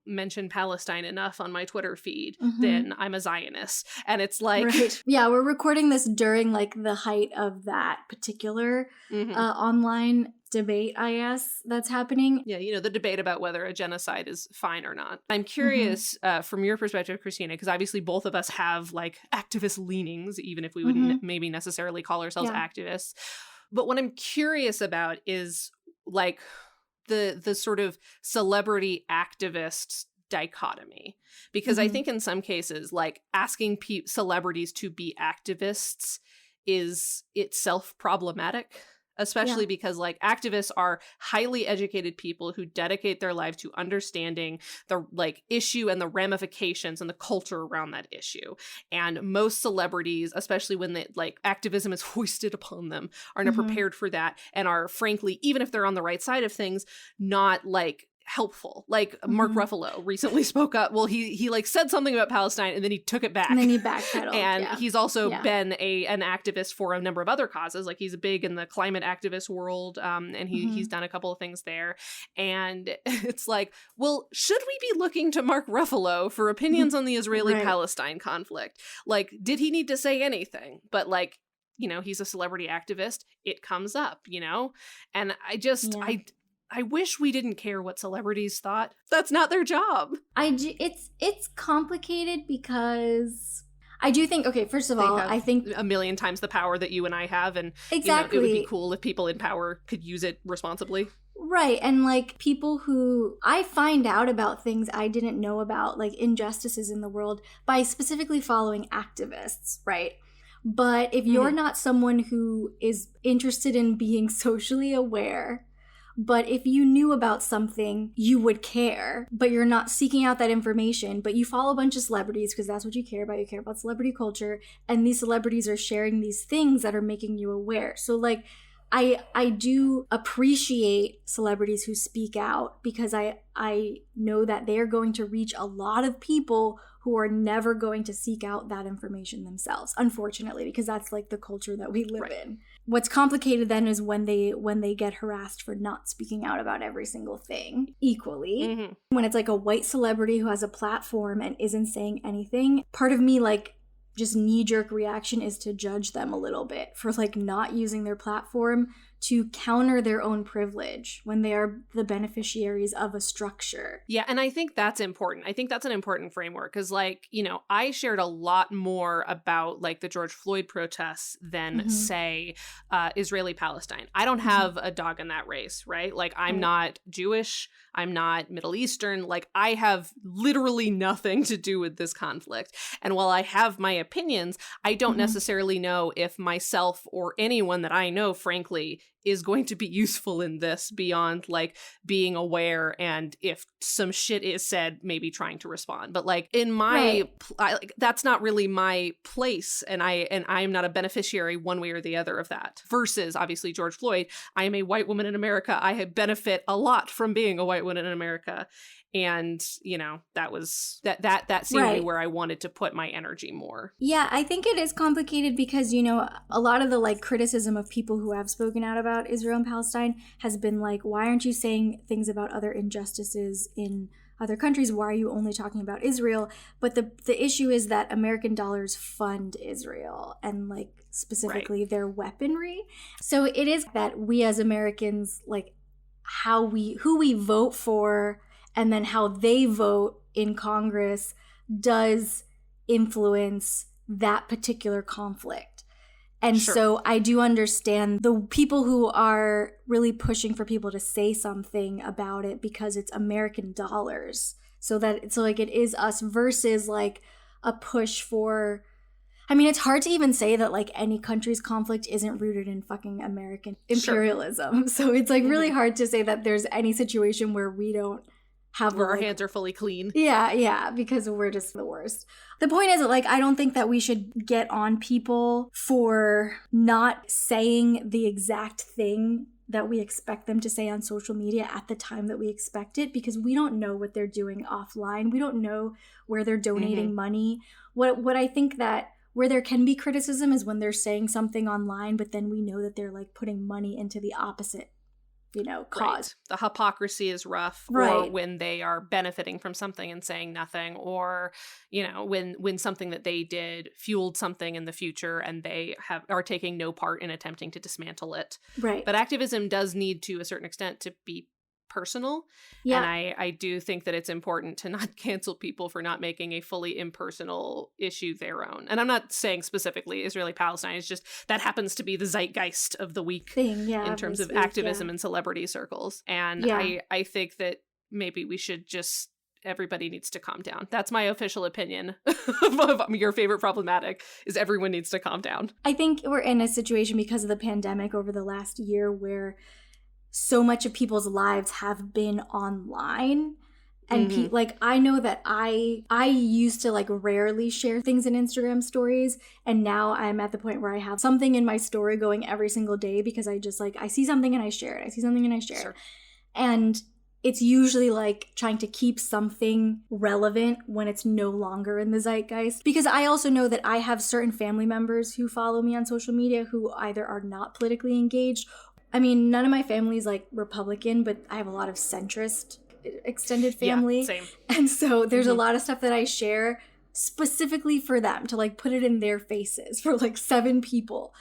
mention Palestine enough on my Twitter feed, then I'm a Zionist. And it's like... Right. Yeah, we're recording this during like the height of that particular online debate, I guess, that's happening. Yeah, the debate about whether a genocide is fine or not. I'm curious from your perspective, Christina, because obviously both of us have like activist leanings, even if we wouldn't maybe necessarily call ourselves activists. But what I'm curious about is like the sort of celebrity activist dichotomy, because I think in some cases, like asking celebrities to be activists is itself problematic. Especially because like activists are highly educated people who dedicate their lives to understanding the like issue and the ramifications and the culture around that issue. And most celebrities, especially when the like activism is foisted upon them, are not prepared for that, and are frankly, even if they're on the right side of things, not like helpful. Like Mark Ruffalo recently spoke up. Well, he like said something about Palestine and then he took it back. And then he backpedaled. And he's also been an activist for a number of other causes. Like he's big in the climate activist world, and he's done a couple of things there. And it's like, well, should we be looking to Mark Ruffalo for opinions on the Israeli-Palestine conflict? Like, did he need to say anything? But like, he's a celebrity activist. It comes up, And I wish we didn't care what celebrities thought. That's not their job. It's complicated because I do think, okay, first of all, I think a million times the power that you and I have, and exactly. It would be cool if people in power could use it responsibly. Right. And like people who I find out about things I didn't know about, like injustices in the world, by specifically following activists, right? But if you're not someone who is interested in being socially aware, but if you knew about something, you would care, but you're not seeking out that information, but you follow a bunch of celebrities because that's what you care about. You care about celebrity culture, and these celebrities are sharing these things that are making you aware. So like, I do appreciate celebrities who speak out, because I know that they are going to reach a lot of people who are never going to seek out that information themselves, unfortunately, because that's like the culture that we live in. What's complicated then is when they get harassed for not speaking out about every single thing equally. When it's like a white celebrity who has a platform and isn't saying anything, part of me like just knee-jerk reaction is to judge them a little bit for like not using their platform to counter their own privilege when they are the beneficiaries of a structure. Yeah, and I think that's important. I think that's an important framework, because like, I shared a lot more about like the George Floyd protests than say Israeli-Palestine. I don't have a dog in that race, right? Like I'm not Jewish, I'm not Middle Eastern, like I have literally nothing to do with this conflict. And while I have my opinions, I don't necessarily know if myself or anyone that I know, frankly, is going to be useful in this beyond like being aware, and if some shit is said, maybe trying to respond. But like in my that's not really my place, and I'm not a beneficiary one way or the other of that. Versus obviously George Floyd, I am a white woman in America. I benefit a lot from being a white woman in America. And, that was that seemed to be where I wanted to put my energy more. Yeah, I think it is complicated because, a lot of the like criticism of people who have spoken out about Israel and Palestine has been like, why aren't you saying things about other injustices in other countries? Why are you only talking about Israel? But the issue is that American dollars fund Israel and like specifically their weaponry. So it is that we as Americans, like who we vote for, and then how they vote in Congress does influence that particular conflict. And so I do understand the people who are really pushing for people to say something about it because it's American dollars. So like it is us versus like a push for, I mean, it's hard to even say that like any country's conflict isn't rooted in fucking American imperialism. Sure. So it's like really hard to say that there's any situation where we don't have where our hands are fully clean. Yeah, because we're just the worst. The point is that like I don't think that we should get on people for not saying the exact thing that we expect them to say on social media at the time that we expect it, because we don't know what they're doing offline. We don't know where they're donating money. What I think that where there can be criticism is when they're saying something online, but then we know that they're like putting money into the opposite, cause. Right. The hypocrisy is rough. Right. Or when they are benefiting from something and saying nothing, or, when something that they did fueled something in the future and they are taking no part in attempting to dismantle it. Right. But activism does need to a certain extent to be personal. Yeah. And I do think that it's important to not cancel people for not making a fully impersonal issue their own. And I'm not saying specifically Israeli-Palestine. It's just that happens to be the zeitgeist of the week in terms of activism and celebrity circles. And I think that maybe we should just, everybody needs to calm down. That's my official opinion of your favorite problematic, is everyone needs to calm down. I think we're in a situation because of the pandemic over the last year where so much of people's lives have been online. And like I know that I used to like rarely share things in Instagram stories, and now I'm at the point where I have something in my story going every single day because I just like I see something and I share it. I see something and I share it. And it's usually like trying to keep something relevant when it's no longer in the zeitgeist. Because I also know that I have certain family members who follow me on social media who either are not politically engaged. I mean, none of my family is like Republican, but I have a lot of centrist extended family. Yeah, same. And so there's a lot of stuff that I share specifically for them to like put it in their faces for like 7 people.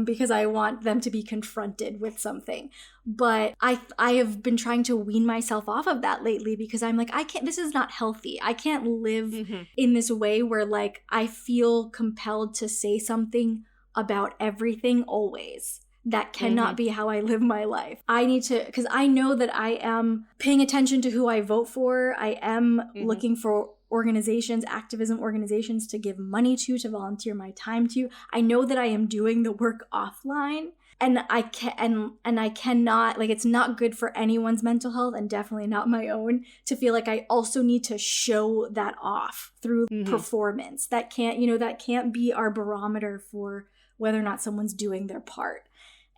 Because I want them to be confronted with something. But I have been trying to wean myself off of that lately because I'm like, this is not healthy. I can't live in this way where like I feel compelled to say something about everything always. That cannot be how I live my life. I need to, because I know that I am paying attention to who I vote for. I am looking for organizations, activism organizations to give money to volunteer my time to. I know that I am doing the work offline, and I cannot, like, it's not good for anyone's mental health and definitely not my own to feel like I also need to show that off through performance. That can't be our barometer for whether or not someone's doing their part.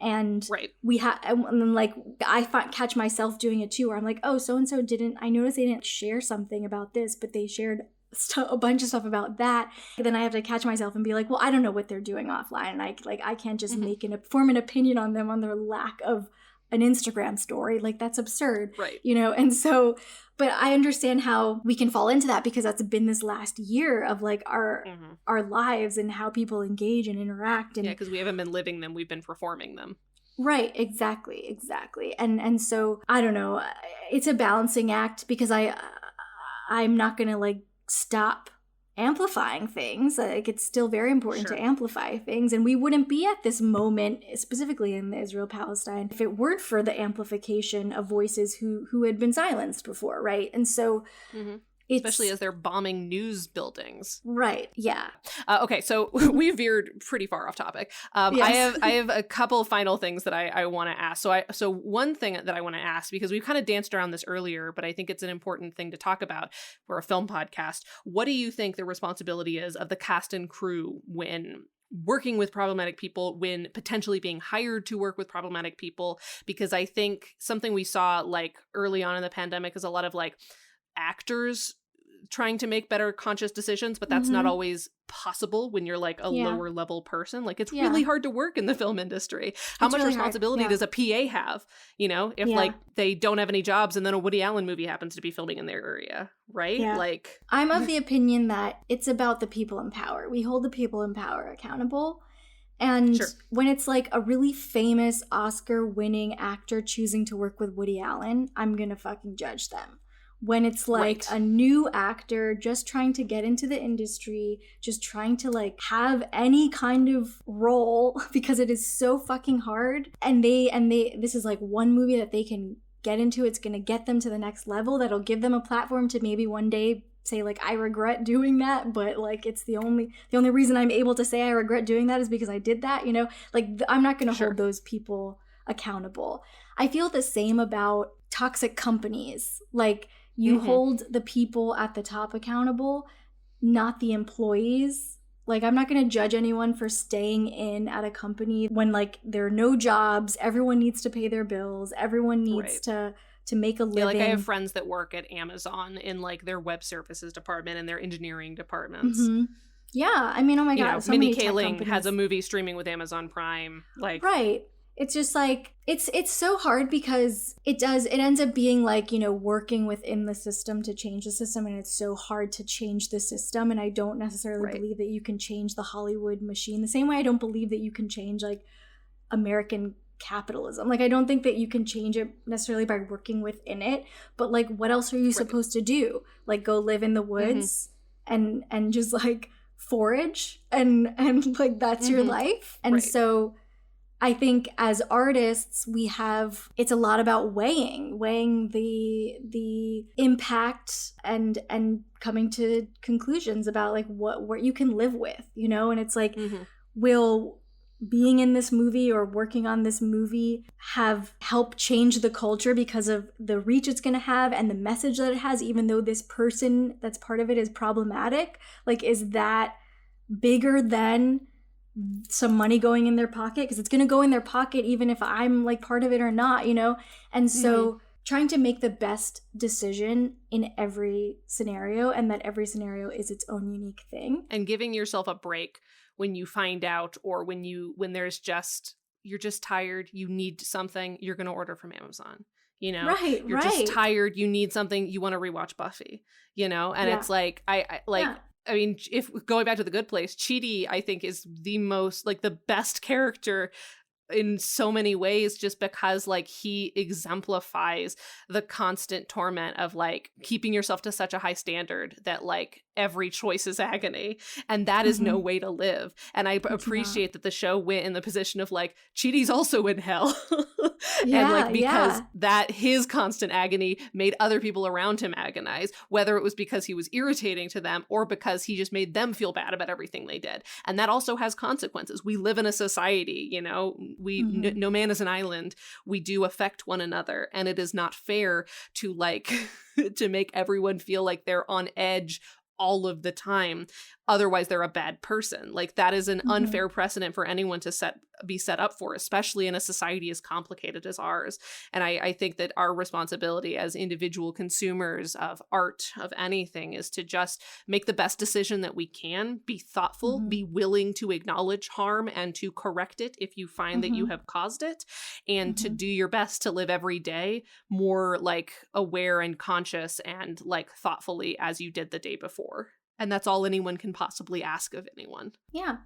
And we have, and like I catch myself doing it too, where I'm like, oh, so and so I noticed they didn't share something about this, but they shared a bunch of stuff about that. And then I have to catch myself and be like, well, I don't know what they're doing offline, and I can't just form an opinion on them on their lack of an Instagram story. Like, that's absurd, right? And so, but I understand how we can fall into that because that's been this last year of like our lives and how people engage and interact. And because we haven't been living them, we've been performing them. Right, exactly. And so I don't know. It's a balancing act because I'm not gonna like stop amplifying things. Like, it's still very important to amplify things, and we wouldn't be at this moment specifically in Israel-Palestine if it weren't for the amplification of voices who had been silenced before, right? And so especially as they're bombing news buildings. Right, yeah. Okay, so we veered pretty far off topic. Yes. I have a couple final things that I want to ask. So one thing that I want to ask, because we've kind of danced around this earlier, but I think it's an important thing to talk about. We're a film podcast. What do you think the responsibility is of the cast and crew when working with problematic people, when potentially being hired to work with problematic people? Because I think something we saw like early on in the pandemic is a lot of like actors trying to make better conscious decisions, but that's not always possible when you're like a lower level person. Like, it's really hard to work in the film industry. How much responsibility does a PA have, if like they don't have any jobs and then a Woody Allen movie happens to be filming in their area, right? Like, I'm of the opinion that it's about the people in power. We hold the people in power accountable. And when it's like a really famous Oscar-winning actor choosing to work with Woody Allen, I'm gonna fucking judge them. When it's like a new actor just trying to get into the industry, just trying to like have any kind of role because it is so fucking hard. And this is like one movie that they can get into. It's going to get them to the next level. That'll give them a platform to maybe one day say like I regret doing that, but like it's the only reason I'm able to say I regret doing that is because I did that, you know? Like I'm not going to hold those people accountable. I feel the same about toxic companies. Like you hold the people at the top accountable, not the employees. Like I'm not going to judge anyone for staying in at a company when like there are no jobs, everyone needs to pay their bills, everyone needs to make a living. Yeah, like I have friends that work at Amazon in like their web services department and their engineering departments. Yeah, I mean, oh my God, so Minnie many tech Kaling companies has a movie streaming with Amazon Prime. Like, right. It's just like it's so hard because it ends up being like, you know, working within the system to change the system, and it's so hard to change the system. And I don't necessarily believe that you can change the Hollywood machine the same way I don't believe that you can change like American capitalism. Like I don't think that you can change it necessarily by working within it, but like what else are you supposed to do? Like go live in the woods and just like forage and like that's your life. And so I think as artists, it's a lot about weighing the impact and coming to conclusions about like what you can live with, you know? And it's like, will being in this movie or working on this movie have helped change the culture because of the reach it's going to have and the message that it has, even though this person that's part of it is problematic? Like, is that bigger than some money going in their pocket? Because it's going to go in their pocket even if I'm like part of it or not, you know? And so trying to make the best decision in every scenario, and that every scenario is its own unique thing. And giving yourself a break when you find out, or when you're just tired, you need something, you're going to order from Amazon. You know, you're just tired, you need something, you want to rewatch Buffy, you know? And it's like, I mean, if going back to The Good Place, Chidi, I think, is the most, like, the best character in so many ways, just because like he exemplifies the constant torment of like keeping yourself to such a high standard that like every choice is agony, and that is no way to live. And I appreciate that the show went in the position of like Chidi's also in hell. And like because that his constant agony made other people around him agonize, whether it was because he was irritating to them or because he just made them feel bad about everything they did. And that also has consequences. We live in a society, you know, no man is an island. We do affect one another, and it is not fair to like to make everyone feel like they're on edge all of the time. Otherwise they're a bad person. Like that is an unfair precedent for anyone to be set up for, especially in a society as complicated as ours. And I think that our responsibility as individual consumers of art, of anything, is to just make the best decision that we can, be thoughtful, be willing to acknowledge harm and to correct it if you find that you have caused it, and to do your best to live every day more like aware and conscious and like thoughtfully as you did the day before. And that's all anyone can possibly ask of anyone. Yeah,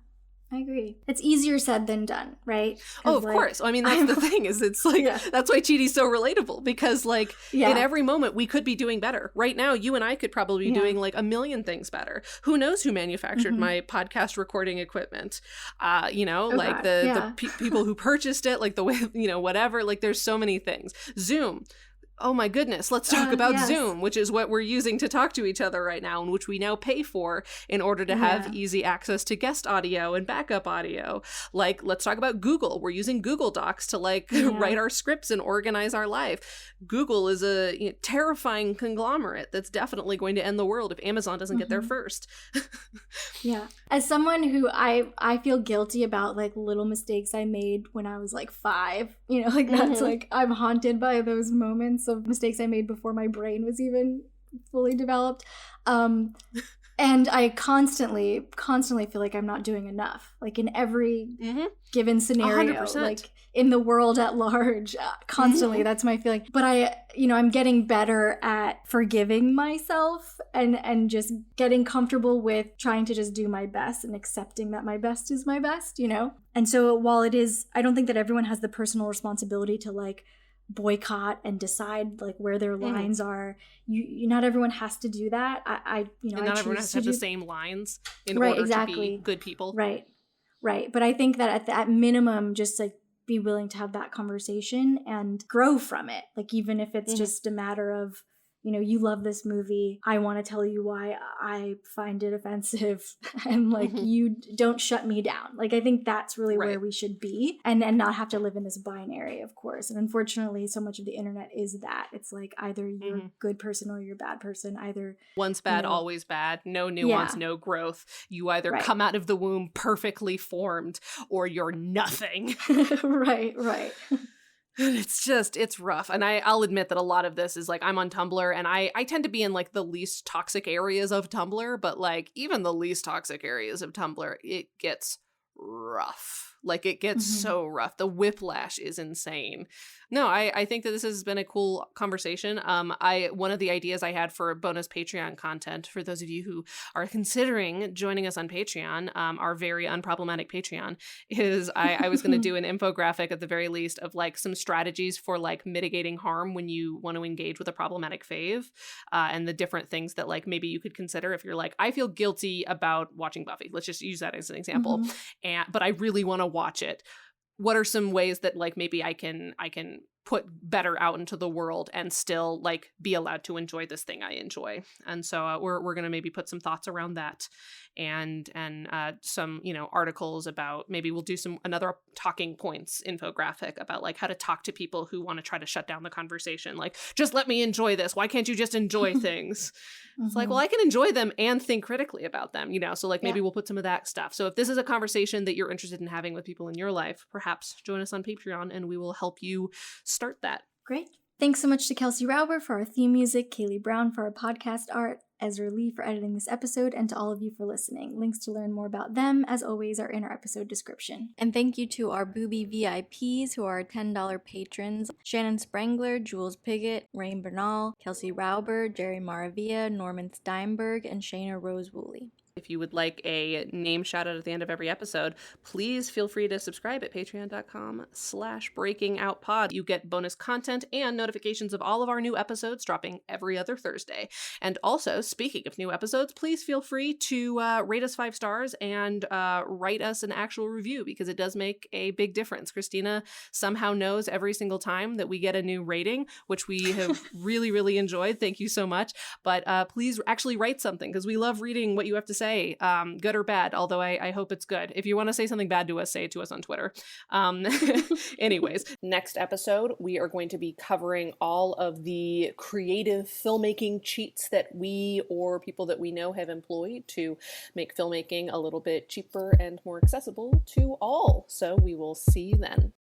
I agree. It's easier said than done, right? Oh, of course. I mean, that's the thing, is it's like, that's why Chidi's so relatable, because like in every moment we could be doing better. Right now, you and I could probably be doing like a million things better. Who knows who manufactured my podcast recording equipment? You know, like the people who purchased it, like the way, you know, whatever, like there's so many things. Zoom. Oh my goodness, let's talk about Zoom, which is what we're using to talk to each other right now, and which we now pay for in order to have easy access to guest audio and backup audio. Like, let's talk about Google. We're using Google Docs to like write our scripts and organize our life. Google is a terrifying conglomerate that's definitely going to end the world if Amazon doesn't get there first. As someone who I feel guilty about like little mistakes I made when I was like 5, you know, like that's like, I'm haunted by those moments of mistakes I made before my brain was even fully developed. And I constantly feel like I'm not doing enough, like in every given scenario, 100%. like in the world at large, constantly. That's my feeling. But I'm getting better at forgiving myself and just getting comfortable with trying to just do my best and accepting that my best is my best, you know? And so while I don't think that everyone has the personal responsibility to like boycott and decide like where their lines are. You not everyone has to do that. And not everyone has to have the same lines in order to be good people. Right. But I think that at minimum, just like be willing to have that conversation and grow from it. Like even if it's just a matter of you know, you love this movie. I want to tell you why I find it offensive and like Mhm. you don't shut me down. Like I think that's really Right. where we should be and not have to live in this binary, of course. And unfortunately, so much of the internet is that. It's like either you're a good person or you're a bad person. Either Once you bad, know, always bad. No nuance, yeah, no growth. You either right. come out of the womb perfectly formed or you're nothing. Right, right. It's rough. And I'll admit that a lot of this is like I'm on Tumblr and I tend to be in like the least toxic areas of Tumblr, but like even the least toxic areas of Tumblr, it gets rough. Like it gets so rough. The whiplash is insane. No, I think that this has been a cool conversation. One of the ideas I had for bonus Patreon content for those of you who are considering joining us on Patreon, our very unproblematic Patreon, is I was going to do an infographic at the very least of like some strategies for like mitigating harm when you want to engage with a problematic fave, and the different things that like maybe you could consider if you're like, I feel guilty about watching Buffy. Let's just use that as an example. But I really want to watch it. What are some ways that like maybe I can put better out into the world and still like be allowed to enjoy this thing I enjoy? And so we're gonna maybe put some thoughts around that, and some, you know, articles about, maybe we'll do another talking points infographic about like how to talk to people who want to try to shut down the conversation. Like, just let me enjoy this. Why can't you just enjoy things? It's like, well, I can enjoy them and think critically about them, you know? So like maybe we'll put some of that stuff. So if this is a conversation that you're interested in having with people in your life, perhaps join us on Patreon and we will help you start that. Great. Thanks so much to Kelsey Rauber for our theme music, Kaylee Brown for our podcast art, Ezra Lee for editing this episode, and to all of you for listening. Links to learn more about them, as always, are in our episode description. And thank you to our booby VIPs who are $10 patrons: Shannon Sprengler, Jules Piggott, Rain Bernal, Kelsey Rauber, Jerry Maravilla, Norman Steinberg, and Shayna Rose Woolley. If you would like a name shout out at the end of every episode, please feel free to subscribe at patreon.com/breakingoutpod. You get bonus content and notifications of all of our new episodes dropping every other Thursday. And also, speaking of new episodes, please feel free to rate us 5 stars and write us an actual review, because it does make a big difference. Christina somehow knows every single time that we get a new rating, which we have really, really enjoyed. Thank you so much. But please actually write something, because we love reading what you have to say, good or bad, although I hope it's good. If you want to say something bad to us, say it to us on Twitter. Anyways, next episode, we are going to be covering all of the creative filmmaking cheats that we or people that we know have employed to make filmmaking a little bit cheaper and more accessible to all. So we will see you then.